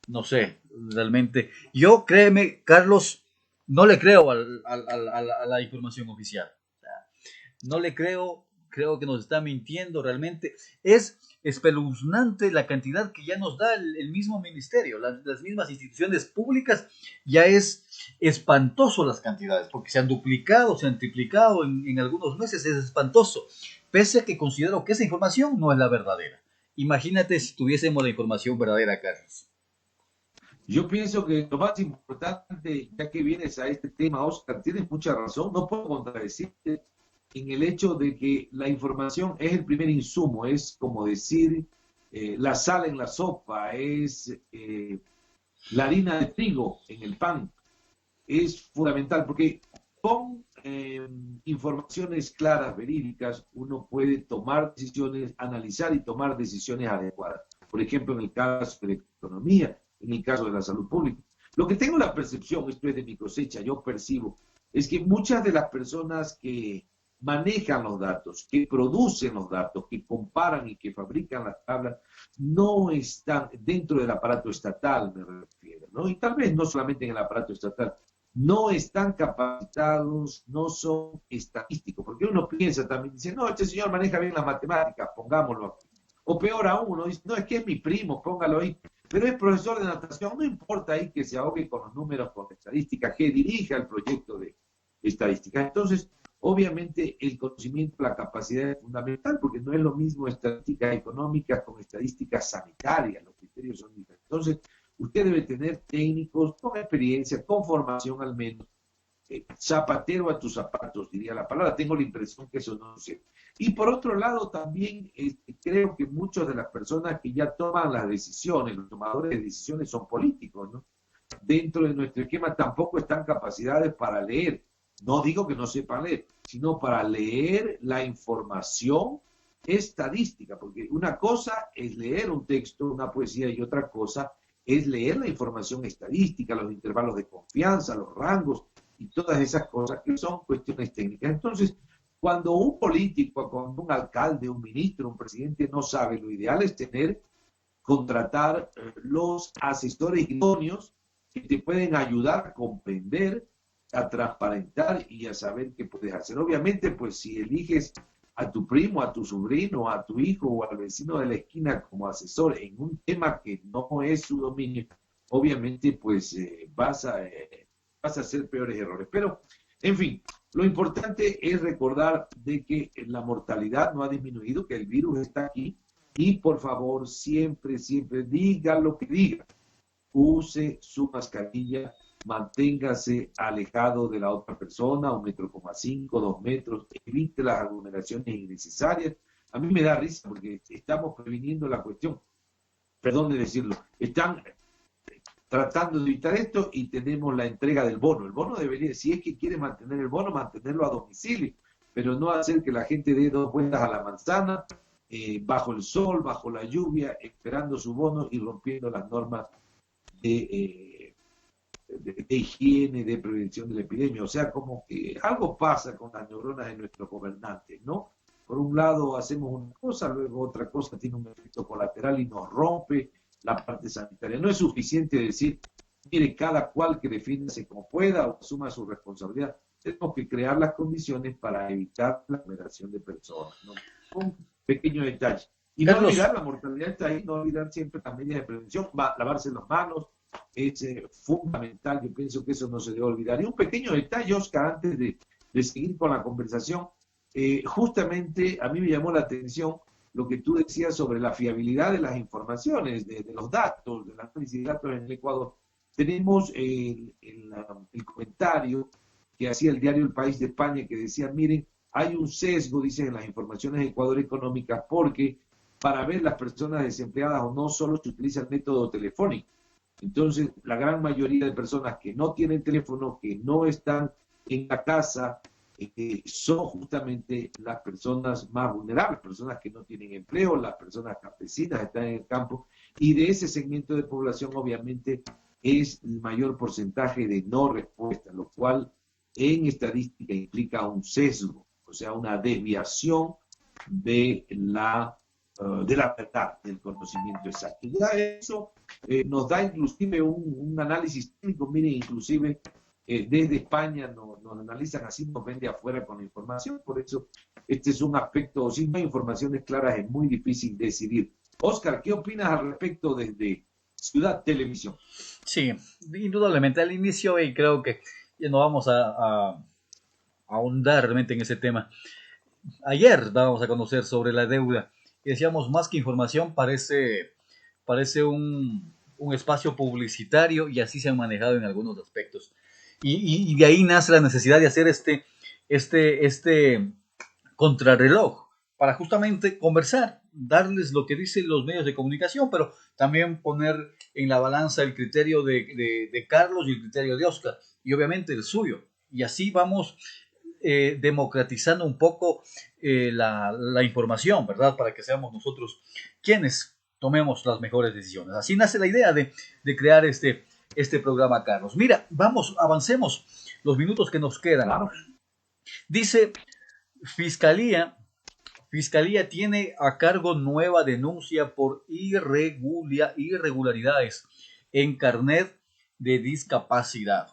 No sé, realmente. Yo, créeme, Carlos, no le creo a la información oficial. O sea, no le creo, creo que nos está mintiendo realmente. Es espeluznante la cantidad que ya nos da el mismo ministerio, las mismas instituciones públicas, ya es espantoso las cantidades, porque se han duplicado, se han triplicado en algunos meses, es espantoso, pese a que considero que esa información no es la verdadera. Imagínate si tuviésemos la información verdadera, Carlos. Yo pienso que lo más importante, ya que vienes a este tema, Oscar, tienes mucha razón, no puedo contradecirte en el hecho de que la información es el primer insumo, es como decir la sal en la sopa, es la harina de trigo en el pan, es fundamental porque con informaciones claras, verídicas, uno puede tomar decisiones, analizar y tomar decisiones adecuadas. Por ejemplo, en el caso de la economía, en el caso de la salud pública. Lo que tengo la percepción, esto es de mi cosecha, yo percibo, es que muchas de las personas que manejan los datos, que producen los datos, que comparan y que fabrican las tablas, no están dentro del aparato estatal, me refiero, ¿no? Y tal vez no solamente en el aparato estatal, no están capacitados, no son estadísticos, porque uno piensa también, dice, no, este señor maneja bien las matemáticas, pongámoslo aquí. O peor aún, uno dice, no, es que es mi primo, póngalo ahí. Pero es profesor de natación, no importa ahí que se ahogue con los números, con estadística, que dirija el proyecto de estadística. Entonces, obviamente, el conocimiento, la capacidad es fundamental, porque no es lo mismo estadísticas económicas con estadísticas sanitarias, los criterios son diferentes. Entonces, usted debe tener técnicos con experiencia, con formación al menos, zapatero a tus zapatos, diría la palabra. Tengo la impresión que eso no sé. Y por otro lado, también creo que muchas de las personas que ya toman las decisiones, los tomadores de decisiones son políticos, ¿no? Dentro de nuestro esquema tampoco están capacidades para leer. No digo que no sepan leer, sino para leer la información estadística, porque una cosa es leer un texto, una poesía, y otra cosa es leer la información estadística, los intervalos de confianza, los rangos y todas esas cosas que son cuestiones técnicas. Entonces, cuando un político, cuando un alcalde, un ministro, un presidente no sabe, lo ideal es contratar los asesores idóneos que te pueden ayudar a comprender, a transparentar y a saber qué puedes hacer. Obviamente, pues si eliges a tu primo, a tu sobrino, a tu hijo o al vecino de la esquina como asesor en un tema que no es su dominio, obviamente pues vas a hacer peores errores. Pero, en fin, lo importante es recordar de que la mortalidad no ha disminuido, que el virus está aquí y por favor siempre, siempre diga lo que diga. Use su mascarilla, manténgase alejado de la otra persona, 1,5 metros, 2 metros, evite las aglomeraciones innecesarias. A mí me da risa porque estamos previniendo la cuestión, perdón de decirlo, están tratando de evitar esto y tenemos la entrega del bono. El bono debería, si es que quiere mantener el bono, mantenerlo a domicilio, pero no hacer que la gente dé 2 vueltas a la manzana, bajo el sol, bajo la lluvia, esperando su bono y rompiendo las normas de higiene, de prevención de la epidemia. O sea, como que algo pasa con las neuronas de nuestros gobernantes, ¿no? Por un lado hacemos una cosa, luego otra cosa tiene un efecto colateral y nos rompe la parte sanitaria. No es suficiente decir, mire, cada cual que defiéndase como pueda o asuma su responsabilidad. Tenemos que crear las condiciones para evitar la aglomeración de personas, ¿no? Un pequeño detalle. Y no Carlos, olvidar, la mortalidad está ahí, no olvidar siempre las medidas de prevención, lavarse las manos, es fundamental, yo pienso que eso no se debe olvidar. Y un pequeño detalle, Oscar, antes de seguir con la conversación, justamente a mí me llamó la atención lo que tú decías sobre la fiabilidad de las informaciones, de los datos, del análisis de datos en el Ecuador. Tenemos el comentario que hacía el diario El País de España que decía, miren, hay un sesgo, dicen en las informaciones de Ecuador económicas, porque para ver las personas desempleadas o no solo se utiliza el método telefónico. Entonces, la gran mayoría de personas que no tienen teléfono, que no están en la casa, son justamente las personas más vulnerables, personas que no tienen empleo, las personas campesinas están en el campo, y de ese segmento de población obviamente es el mayor porcentaje de no respuesta, lo cual en estadística implica un sesgo, o sea, una desviación de la verdad, del conocimiento exacto. Ya eso nos da inclusive un análisis técnico, miren, inclusive desde España nos analizan así, nos ven de afuera con la información, por eso este es un aspecto, sin informaciones claras es muy difícil decidir. Oscar, ¿qué opinas al respecto desde Ciudad Televisión? sí, indudablemente al inicio y creo que ya no vamos a ahondar realmente en ese tema. Ayer dábamos a conocer sobre la deuda y decíamos más que información parece un espacio publicitario y así se han manejado en algunos aspectos. Y de ahí nace la necesidad de hacer este contrarreloj para justamente conversar, darles lo que dicen los medios de comunicación, pero también poner en la balanza el criterio de Carlos y el criterio de Oscar, y obviamente el suyo. Y así vamos democratizando un poco la información, ¿verdad? Para que seamos nosotros quienes tomemos las mejores decisiones. Así nace la idea de crear este programa, Carlos. Mira, vamos, avancemos los minutos que nos quedan. Claro. Dice, Fiscalía tiene a cargo nueva denuncia por irregularidades en carnet de discapacidad.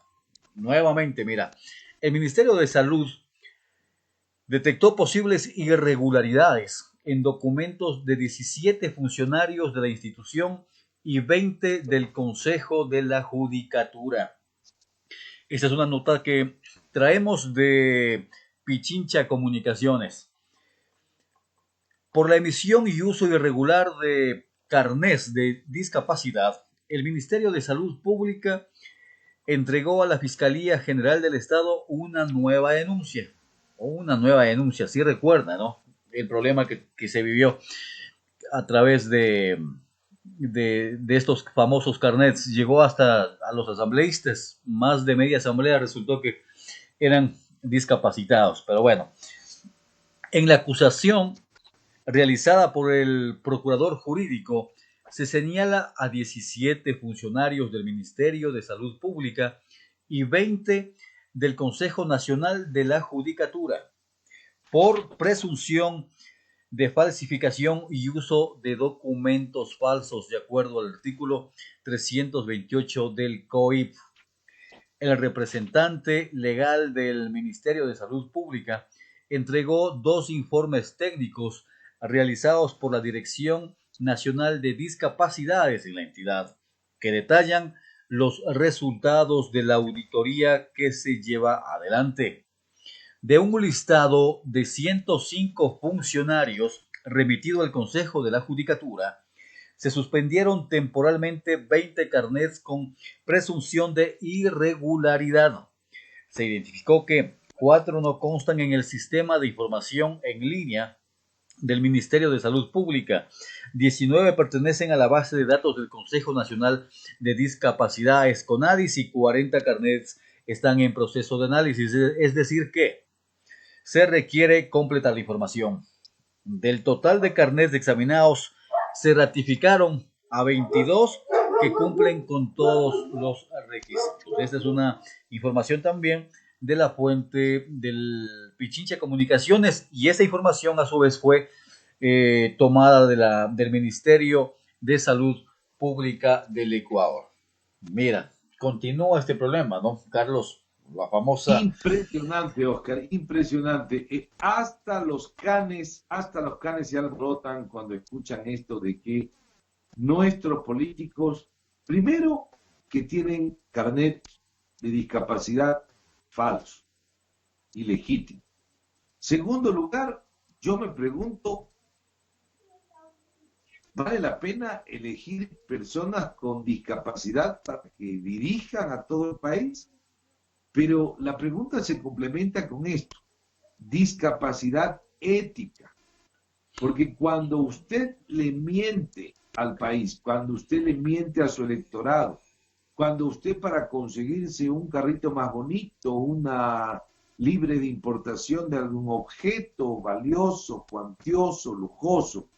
Nuevamente, mira, el Ministerio de Salud detectó posibles irregularidades en documentos de 17 funcionarios de la institución y 20 del Consejo de la Judicatura. Esta es una nota que traemos de Pichincha Comunicaciones. Por la emisión y uso irregular de carnés de discapacidad, el Ministerio de Salud Pública entregó a la Fiscalía General del Estado una nueva denuncia. Sí recuerda, ¿no? El problema que se vivió a través de estos famosos carnets. Llegó hasta a los asambleístas. Más de media asamblea resultó que eran discapacitados. Pero bueno, en la acusación realizada por el procurador jurídico, se señala a 17 funcionarios del Ministerio de Salud Pública y 20 del Consejo Nacional de la Judicatura por presunción de falsificación y uso de documentos falsos, de acuerdo al artículo 328 del COIP. El representante legal del Ministerio de Salud Pública entregó 2 informes técnicos realizados por la Dirección Nacional de Discapacidades en la entidad, que detallan los resultados de la auditoría que se lleva adelante. De un listado de 105 funcionarios remitido al Consejo de la Judicatura, se suspendieron temporalmente 20 carnets con presunción de irregularidad. Se identificó que 4 no constan en el sistema de información en línea del Ministerio de Salud Pública, 19 pertenecen a la base de datos del Consejo Nacional de Discapacidades CONADIS y 40 carnets están en proceso de análisis, es decir que se requiere completar la información. Del total de carnets examinados, se ratificaron a 22 que cumplen con todos los requisitos. Esta es una información también de la fuente del Pichincha Comunicaciones, y esa información a su vez fue tomada del Ministerio de Salud Pública del Ecuador. Mira, continúa este problema, ¿no, Carlos? La famosa... Impresionante, Oscar, impresionante. Hasta los canes se alborotan cuando escuchan esto de que nuestros políticos, primero, que tienen carnet de discapacidad falso, ilegítimo. Segundo lugar, yo me pregunto, ¿vale la pena elegir personas con discapacidad para que dirijan a todo el país? Pero la pregunta se complementa con esto: discapacidad ética. Porque cuando usted le miente al país, cuando usted le miente a su electorado, cuando usted, para conseguirse un carrito más bonito, una libre de importación de algún objeto valioso, cuantioso, lujoso,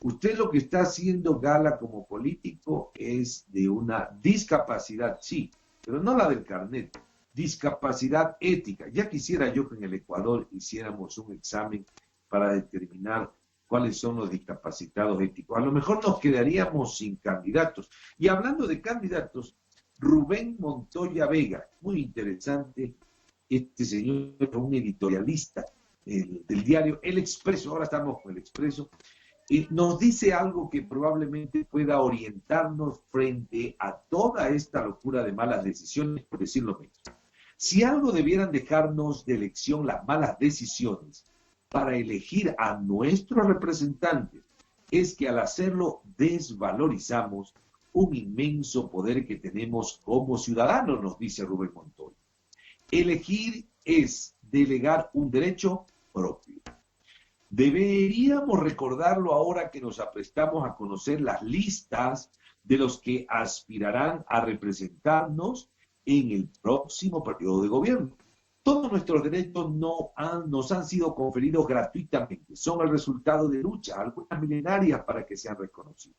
usted lo que está haciendo gala como político es de una discapacidad, sí, pero no la del carnet, discapacidad ética. Ya quisiera yo que en el Ecuador hiciéramos un examen para determinar cuáles son los discapacitados éticos. A lo mejor nos quedaríamos sin candidatos. Y hablando de candidatos, Rubén Montoya Vega, muy interesante, este señor es un editorialista del diario El Expreso, ahora estamos con El Expreso, nos dice algo que probablemente pueda orientarnos frente a toda esta locura de malas decisiones, por decirlo menos. Si algo debieran dejarnos de elección las malas decisiones para elegir a nuestros representantes, es que al hacerlo desvalorizamos un inmenso poder que tenemos como ciudadanos, nos dice Rubén Montoya. Elegir es delegar un derecho propio. Deberíamos recordarlo ahora que nos aprestamos a conocer las listas de los que aspirarán a representarnos en el próximo periodo de gobierno. Todos nuestros derechos nos han sido conferidos gratuitamente, son el resultado de luchas, algunas milenarias, para que sean reconocidos.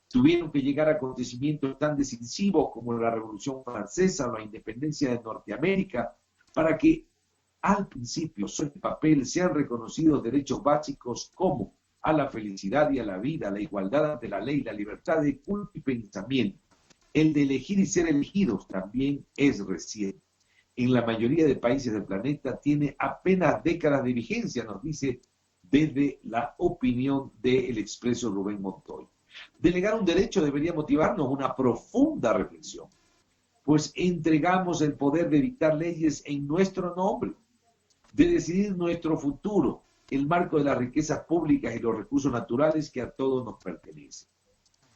Tuvieron que llegar a acontecimientos tan decisivos como la Revolución Francesa o la independencia de Norteamérica para que al principio sobre el papel sean reconocidos derechos básicos como a la felicidad y a la vida, la igualdad ante la ley, la libertad de culto y pensamiento. El de elegir y ser elegidos también es reciente. En la mayoría de países del planeta tiene apenas décadas de vigencia, nos dice desde la opinión del expreso Rubén Montoya. Delegar un derecho debería motivarnos una profunda reflexión, pues entregamos el poder de dictar leyes en nuestro nombre, de decidir nuestro futuro, el marco de las riquezas públicas y los recursos naturales que a todos nos pertenecen.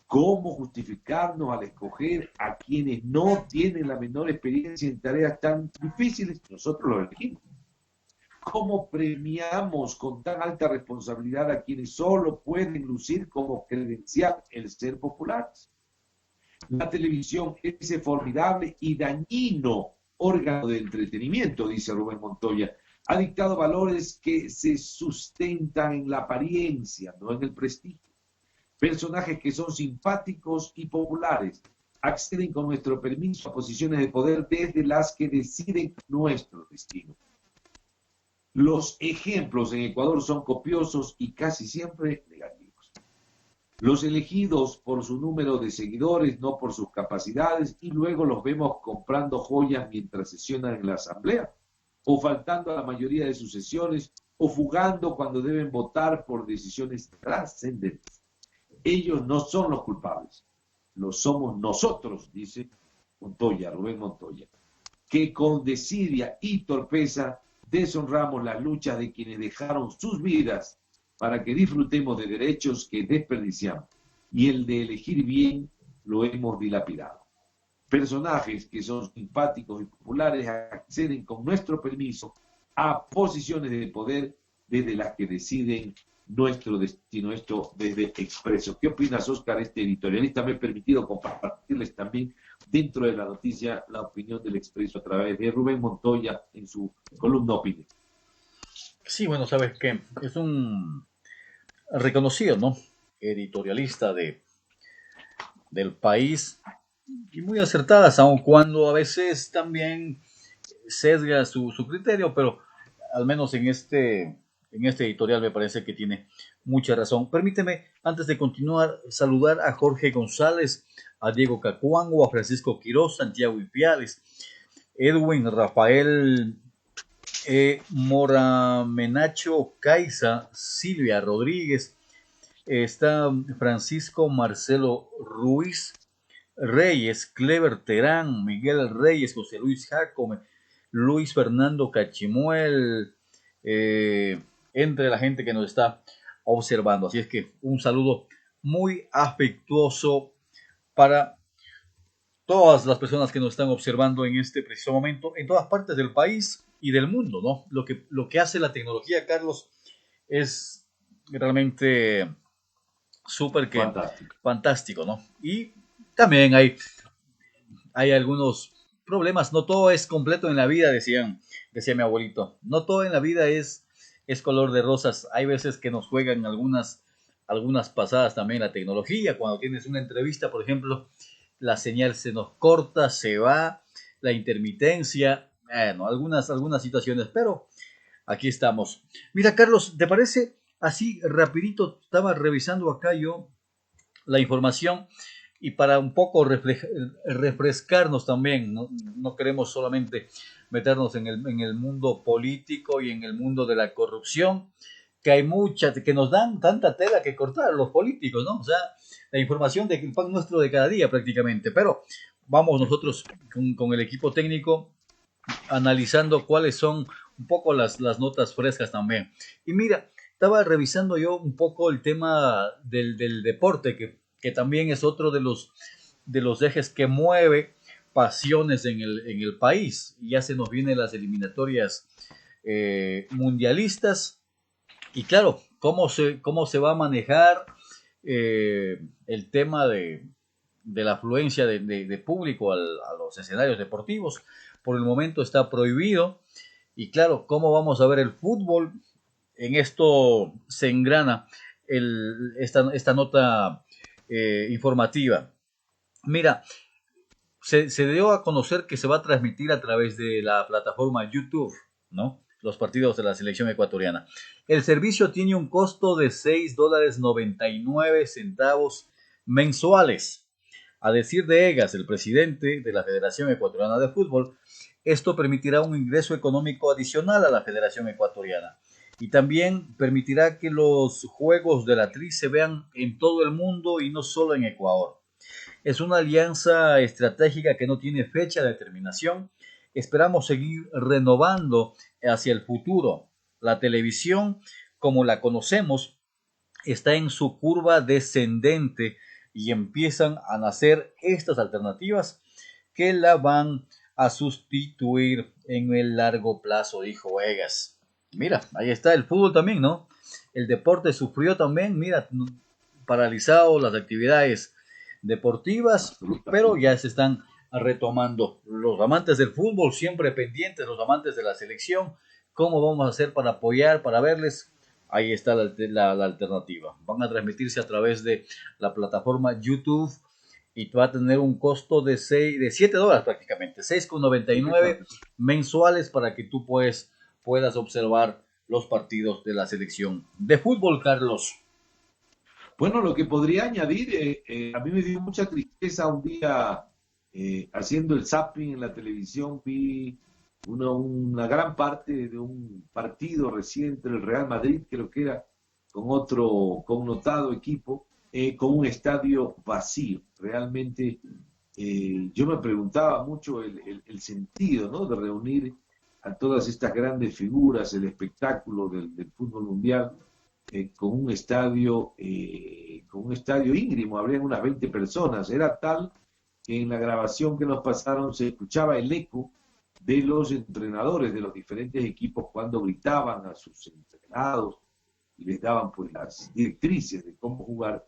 ¿Cómo justificarnos al escoger a quienes no tienen la menor experiencia en tareas tan difíciles? Nosotros los elegimos. ¿Cómo premiamos con tan alta responsabilidad a quienes solo pueden lucir como credencial el ser populares? La televisión, ese formidable y dañino órgano de entretenimiento, dice Rubén Montoya, ha dictado valores que se sustentan en la apariencia, no en el prestigio. Personajes que son simpáticos y populares acceden con nuestro permiso a posiciones de poder desde las que deciden nuestro destino. Los ejemplos en Ecuador son copiosos y casi siempre negativos. Los elegidos por su número de seguidores, no por sus capacidades, y luego los vemos comprando joyas mientras sesionan en la asamblea, o faltando a la mayoría de sus sesiones, o fugando cuando deben votar por decisiones trascendentes. Ellos no son los culpables, lo somos nosotros, dice Montoya, Rubén Montoya, que con desidia y torpeza deshonramos las luchas de quienes dejaron sus vidas para que disfrutemos de derechos que desperdiciamos, y el de elegir bien lo hemos dilapidado. Personajes que son simpáticos y populares acceden con nuestro permiso a posiciones de poder desde las que deciden nuestro destino, esto desde Expreso. ¿Qué opinas, Oscar? Este editorialista me ha permitido compartirles también dentro de la noticia la opinión del Expreso a través de Rubén Montoya en su columna Opinión. Sí, bueno, sabes que es un reconocido, ¿no?, editorialista del país, y muy acertadas, aun cuando a veces también sesga su criterio, pero al menos en este editorial me parece que tiene mucha razón. Permíteme, antes de continuar, saludar a Jorge González, a Diego Cacuango, a Francisco Quiroz, Santiago Ipiales, Edwin Rafael Moramenacho Caiza, Silvia Rodríguez, está Francisco Marcelo Ruiz Reyes, Clever Terán, Miguel Reyes, José Luis Jacome, Luis Fernando Cachimuel, entre la gente que nos está observando. Así es que un saludo muy afectuoso para todas las personas que nos están observando en este preciso momento, en todas partes del país y del mundo, ¿no? Lo que hace la tecnología, Carlos, es realmente súper fantástico, ¿no? Y también hay algunos problemas. No todo es completo en la vida, decía mi abuelito. No todo en la vida es color de rosas. Hay veces que nos juegan algunas pasadas también la tecnología. Cuando tienes una entrevista, por ejemplo, la señal se nos corta, se va, la intermitencia, bueno, algunas situaciones, pero aquí estamos. Mira, Carlos, ¿te parece? Así rapidito, estaba revisando acá yo la información, y para un poco refrescarnos también, no queremos solamente meternos en el mundo político y en el mundo de la corrupción, que nos dan tanta tela que cortar los políticos, ¿no? O sea, la información del pan nuestro de cada día prácticamente, pero vamos nosotros con el equipo técnico analizando cuáles son un poco las notas frescas también. Y mira, estaba revisando yo un poco el tema del deporte, que también es otro de los de los ejes que mueve pasiones en el país. Ya se nos vienen las eliminatorias mundialistas y claro, cómo se va a manejar el tema de la afluencia de público a los escenarios deportivos. Por el momento está prohibido y claro, cómo vamos a ver el fútbol. En esto se engrana esta nota informativa. Mira, se dio a conocer que se va a transmitir a través de la plataforma YouTube, ¿no? Los partidos de la selección ecuatoriana. El servicio tiene un costo de $6.99 mensuales. A decir de Egas, el presidente de la Federación Ecuatoriana de Fútbol, esto permitirá un ingreso económico adicional a la Federación Ecuatoriana y también permitirá que los juegos de la TRI se vean en todo el mundo y no solo en Ecuador. Es una alianza estratégica que no tiene fecha de terminación. Esperamos seguir renovando hacia el futuro. La televisión, como la conocemos, está en su curva descendente y empiezan a nacer estas alternativas que la van a sustituir en el largo plazo, dijo Egas. Mira, ahí está el fútbol también, ¿no? El deporte sufrió también, mira, paralizado las actividades deportivas, pero ya se están retomando. Los amantes del fútbol siempre pendientes, los amantes de la selección, ¿cómo vamos a hacer para apoyar, para verles? Ahí está la alternativa. Van a transmitirse a través de la plataforma YouTube y va a tener un costo de $7 prácticamente, 6,99 mensuales para que tú puedas observar los partidos de la selección de fútbol, Carlos. Bueno, lo que podría añadir, a mí me dio mucha tristeza un día haciendo el zapping en la televisión, vi una gran parte de un partido reciente del Real Madrid, creo que era, con otro connotado equipo, con un estadio vacío. Realmente yo me preguntaba mucho el sentido, ¿no?, de reunir a todas estas grandes figuras, el espectáculo del fútbol mundial, con un estadio íngrimo, habrían unas 20 personas. Era tal que en la grabación que nos pasaron se escuchaba el eco de los entrenadores de los diferentes equipos cuando gritaban a sus entrenados y les daban pues las directrices de cómo jugar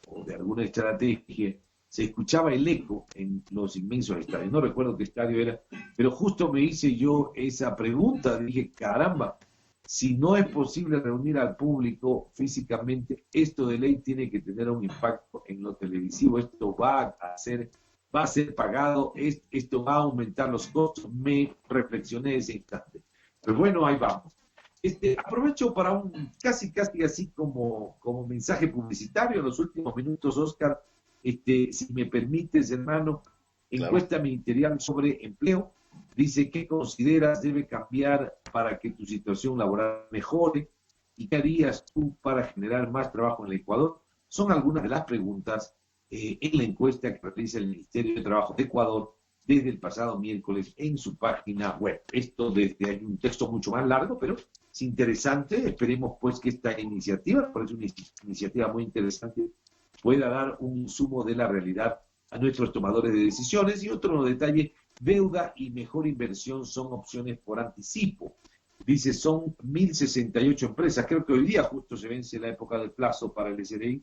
o de alguna estrategia. Se escuchaba el eco en los inmensos estadios. No recuerdo qué estadio era, pero justo me hice yo esa pregunta. Dije, caramba, si no es posible reunir al público físicamente, esto de ley tiene que tener un impacto en lo televisivo. Esto va a ser pagado, esto va a aumentar los costos. Me reflexioné ese instante. Pero bueno, ahí vamos. Aprovecho para un casi así como mensaje publicitario en los últimos minutos, Oscar. Si me permites, hermano, encuesta ministerial sobre empleo. Dice, ¿qué consideras debe cambiar para que tu situación laboral mejore? ¿Y qué harías tú para generar más trabajo en el Ecuador? Son algunas de las preguntas en la encuesta que realiza el Ministerio de Trabajo de Ecuador desde el pasado miércoles en su página web. Esto hay un texto mucho más largo, pero es interesante. Esperemos pues que esta iniciativa, por eso es una iniciativa muy interesante, pueda dar un insumo de la realidad a nuestros tomadores de decisiones. Y otro detalle, deuda y mejor inversión son opciones por anticipo. Dice, son 1.068 empresas. Creo que hoy día justo se vence la época del plazo para el SRI.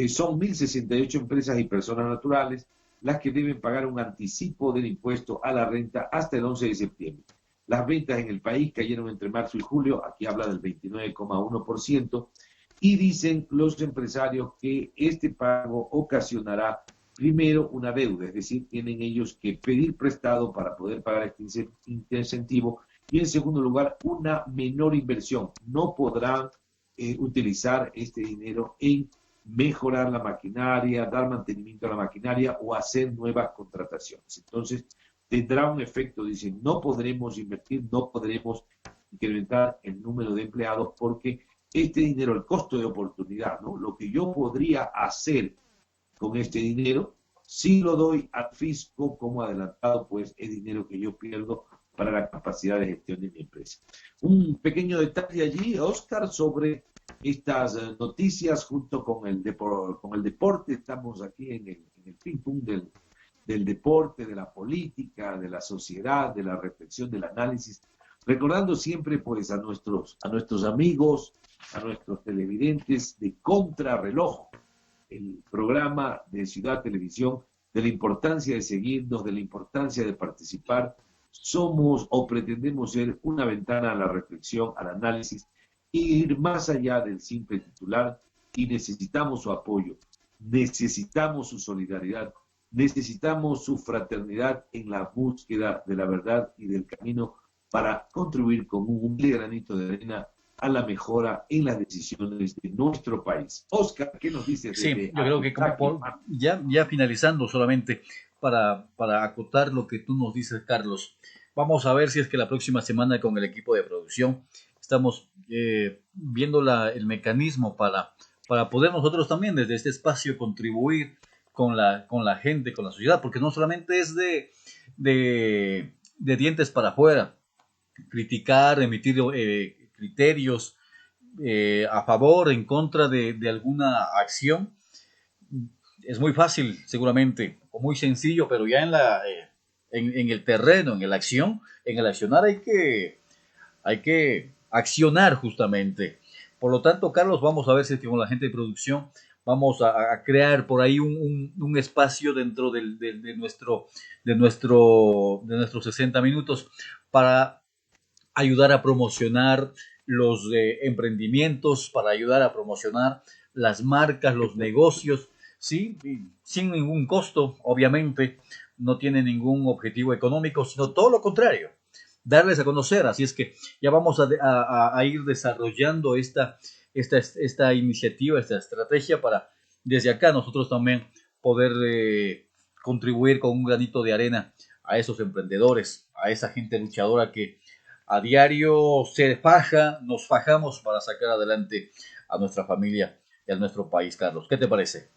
Son 1.068 empresas y personas naturales las que deben pagar un anticipo del impuesto a la renta hasta el 11 de septiembre. Las ventas en el país cayeron entre marzo y julio, aquí habla del 29,1%, y dicen los empresarios que este pago ocasionará primero una deuda, es decir, tienen ellos que pedir prestado para poder pagar este incentivo, y en segundo lugar, una menor inversión. No podrán utilizar este dinero en mejorar la maquinaria, dar mantenimiento a la maquinaria o hacer nuevas contrataciones. Entonces, tendrá un efecto, dicen, no podremos invertir, no podremos incrementar el número de empleados porque este dinero, el costo de oportunidad, ¿no?, lo que yo podría hacer con este dinero, si lo doy al fisco como adelantado, pues es dinero que yo pierdo para la capacidad de gestión de mi empresa. Un pequeño detalle allí, Oscar, sobre estas noticias junto con el deporte. Estamos aquí en el ping-pong del deporte, de la política, de la sociedad, de la reflexión, del análisis, recordando siempre pues a nuestros amigos, a nuestros televidentes de Contrarreloj, el programa de Ciudad Televisión, de la importancia de seguirnos, de la importancia de participar. Somos o pretendemos ser una ventana a la reflexión, al análisis, e ir más allá del simple titular, y necesitamos su apoyo, necesitamos su solidaridad, necesitamos su fraternidad en la búsqueda de la verdad y del camino para contribuir con un humilde granito de arena a la mejora en las decisiones de nuestro país. Oscar, ¿qué nos dices? Sí, yo creo que ya finalizando solamente para acotar lo que tú nos dices, Carlos, vamos a ver si es que la próxima semana con el equipo de producción estamos viendo el mecanismo para poder nosotros también desde este espacio contribuir con la gente, con la sociedad, porque no solamente es de dientes para afuera, criticar, emitir criterios a favor, en contra de alguna acción. Es muy fácil, seguramente, o muy sencillo, pero ya en el terreno, en el accionar hay que accionar justamente. Por lo tanto, Carlos, vamos a ver si con la gente de producción vamos a crear por ahí un espacio dentro de nuestros 60 minutos para ayudar a promocionar los emprendimientos, para ayudar a promocionar las marcas, los negocios, ¿sí? Sin ningún costo, obviamente, no tiene ningún objetivo económico, sino todo lo contrario, darles a conocer. Así es que ya vamos a ir desarrollando esta iniciativa, esta estrategia para desde acá nosotros también poder contribuir con un granito de arena a esos emprendedores, a esa gente luchadora que a diario nos fajamos para sacar adelante a nuestra familia y a nuestro país. Carlos, ¿qué te parece?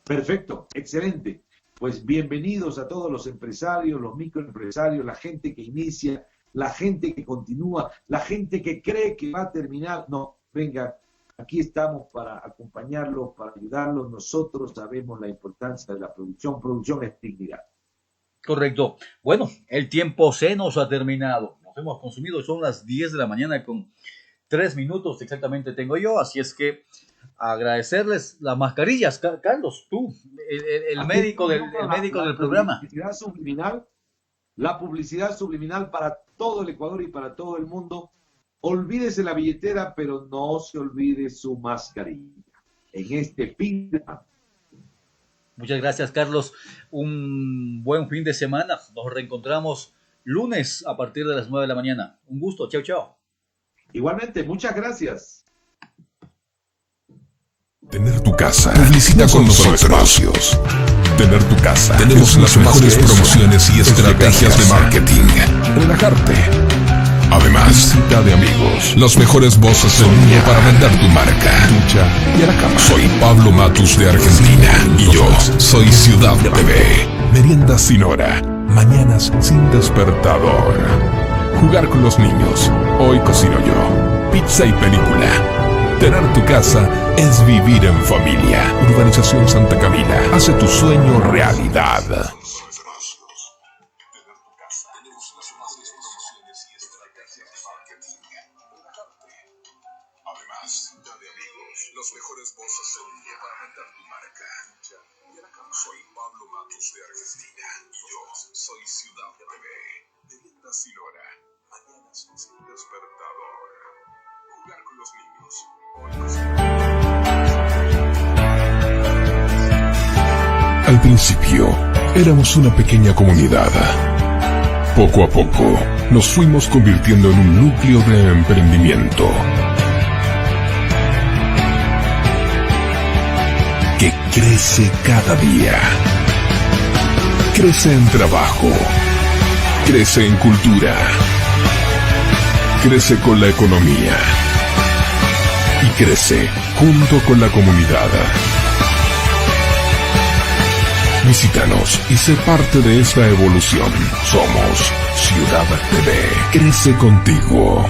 Perfecto, excelente. Pues bienvenidos a todos los empresarios, los microempresarios, la gente que inicia, la gente que continúa, la gente que cree que va a terminar. No, venga, aquí estamos para acompañarlos, para ayudarlos. Nosotros sabemos la importancia de la producción. Producción es dignidad. Correcto. Bueno, el tiempo se nos ha terminado. Nos hemos consumido, son las 10 de la mañana con 3 minutos exactamente tengo yo, así es que agradecerles las mascarillas, Carlos, tú, el médico del programa. La publicidad subliminal para todo el Ecuador y para todo el mundo. Olvídese la billetera, pero no se olvide su mascarilla. En este fin de semana. Muchas gracias, Carlos. Un buen fin de semana. Nos reencontramos lunes a partir de las 9 de la mañana. Un gusto. Chao, chao. Igualmente, muchas gracias. Tener tu casa. Publicita con nosotros. Tener tu casa. Tenemos las mejores promociones y estrategias de marketing. Relajarte. Además, visita de amigos. Las mejores voces del mundo para vender tu marca. Y a la cama. Soy Pablo Matus de Argentina. Y yo soy Ciudad TV. Meriendas sin hora. Mañanas sin despertador. Jugar con los niños. Hoy cocino yo. Pizza y película. Tener tu casa es vivir en familia. Urbanización Santa Camila. Hace tu sueño realidad. Además, de amigos, los mejores voces del mundo para vender tu marca. Soy Pablo Matus de Argentina. Y yo soy Ciudad TV. Meriendas sin hora. Mañanas sin despertador. Jugar con los niños. Al principio, éramos una pequeña comunidad. Poco a poco, nos fuimos convirtiendo en un núcleo de emprendimiento que crece cada día. Crece en trabajo, crece en cultura, crece con la economía y crece junto con la comunidad. Visítanos y sé parte de esta evolución. Somos Ciudad TV. Crece contigo.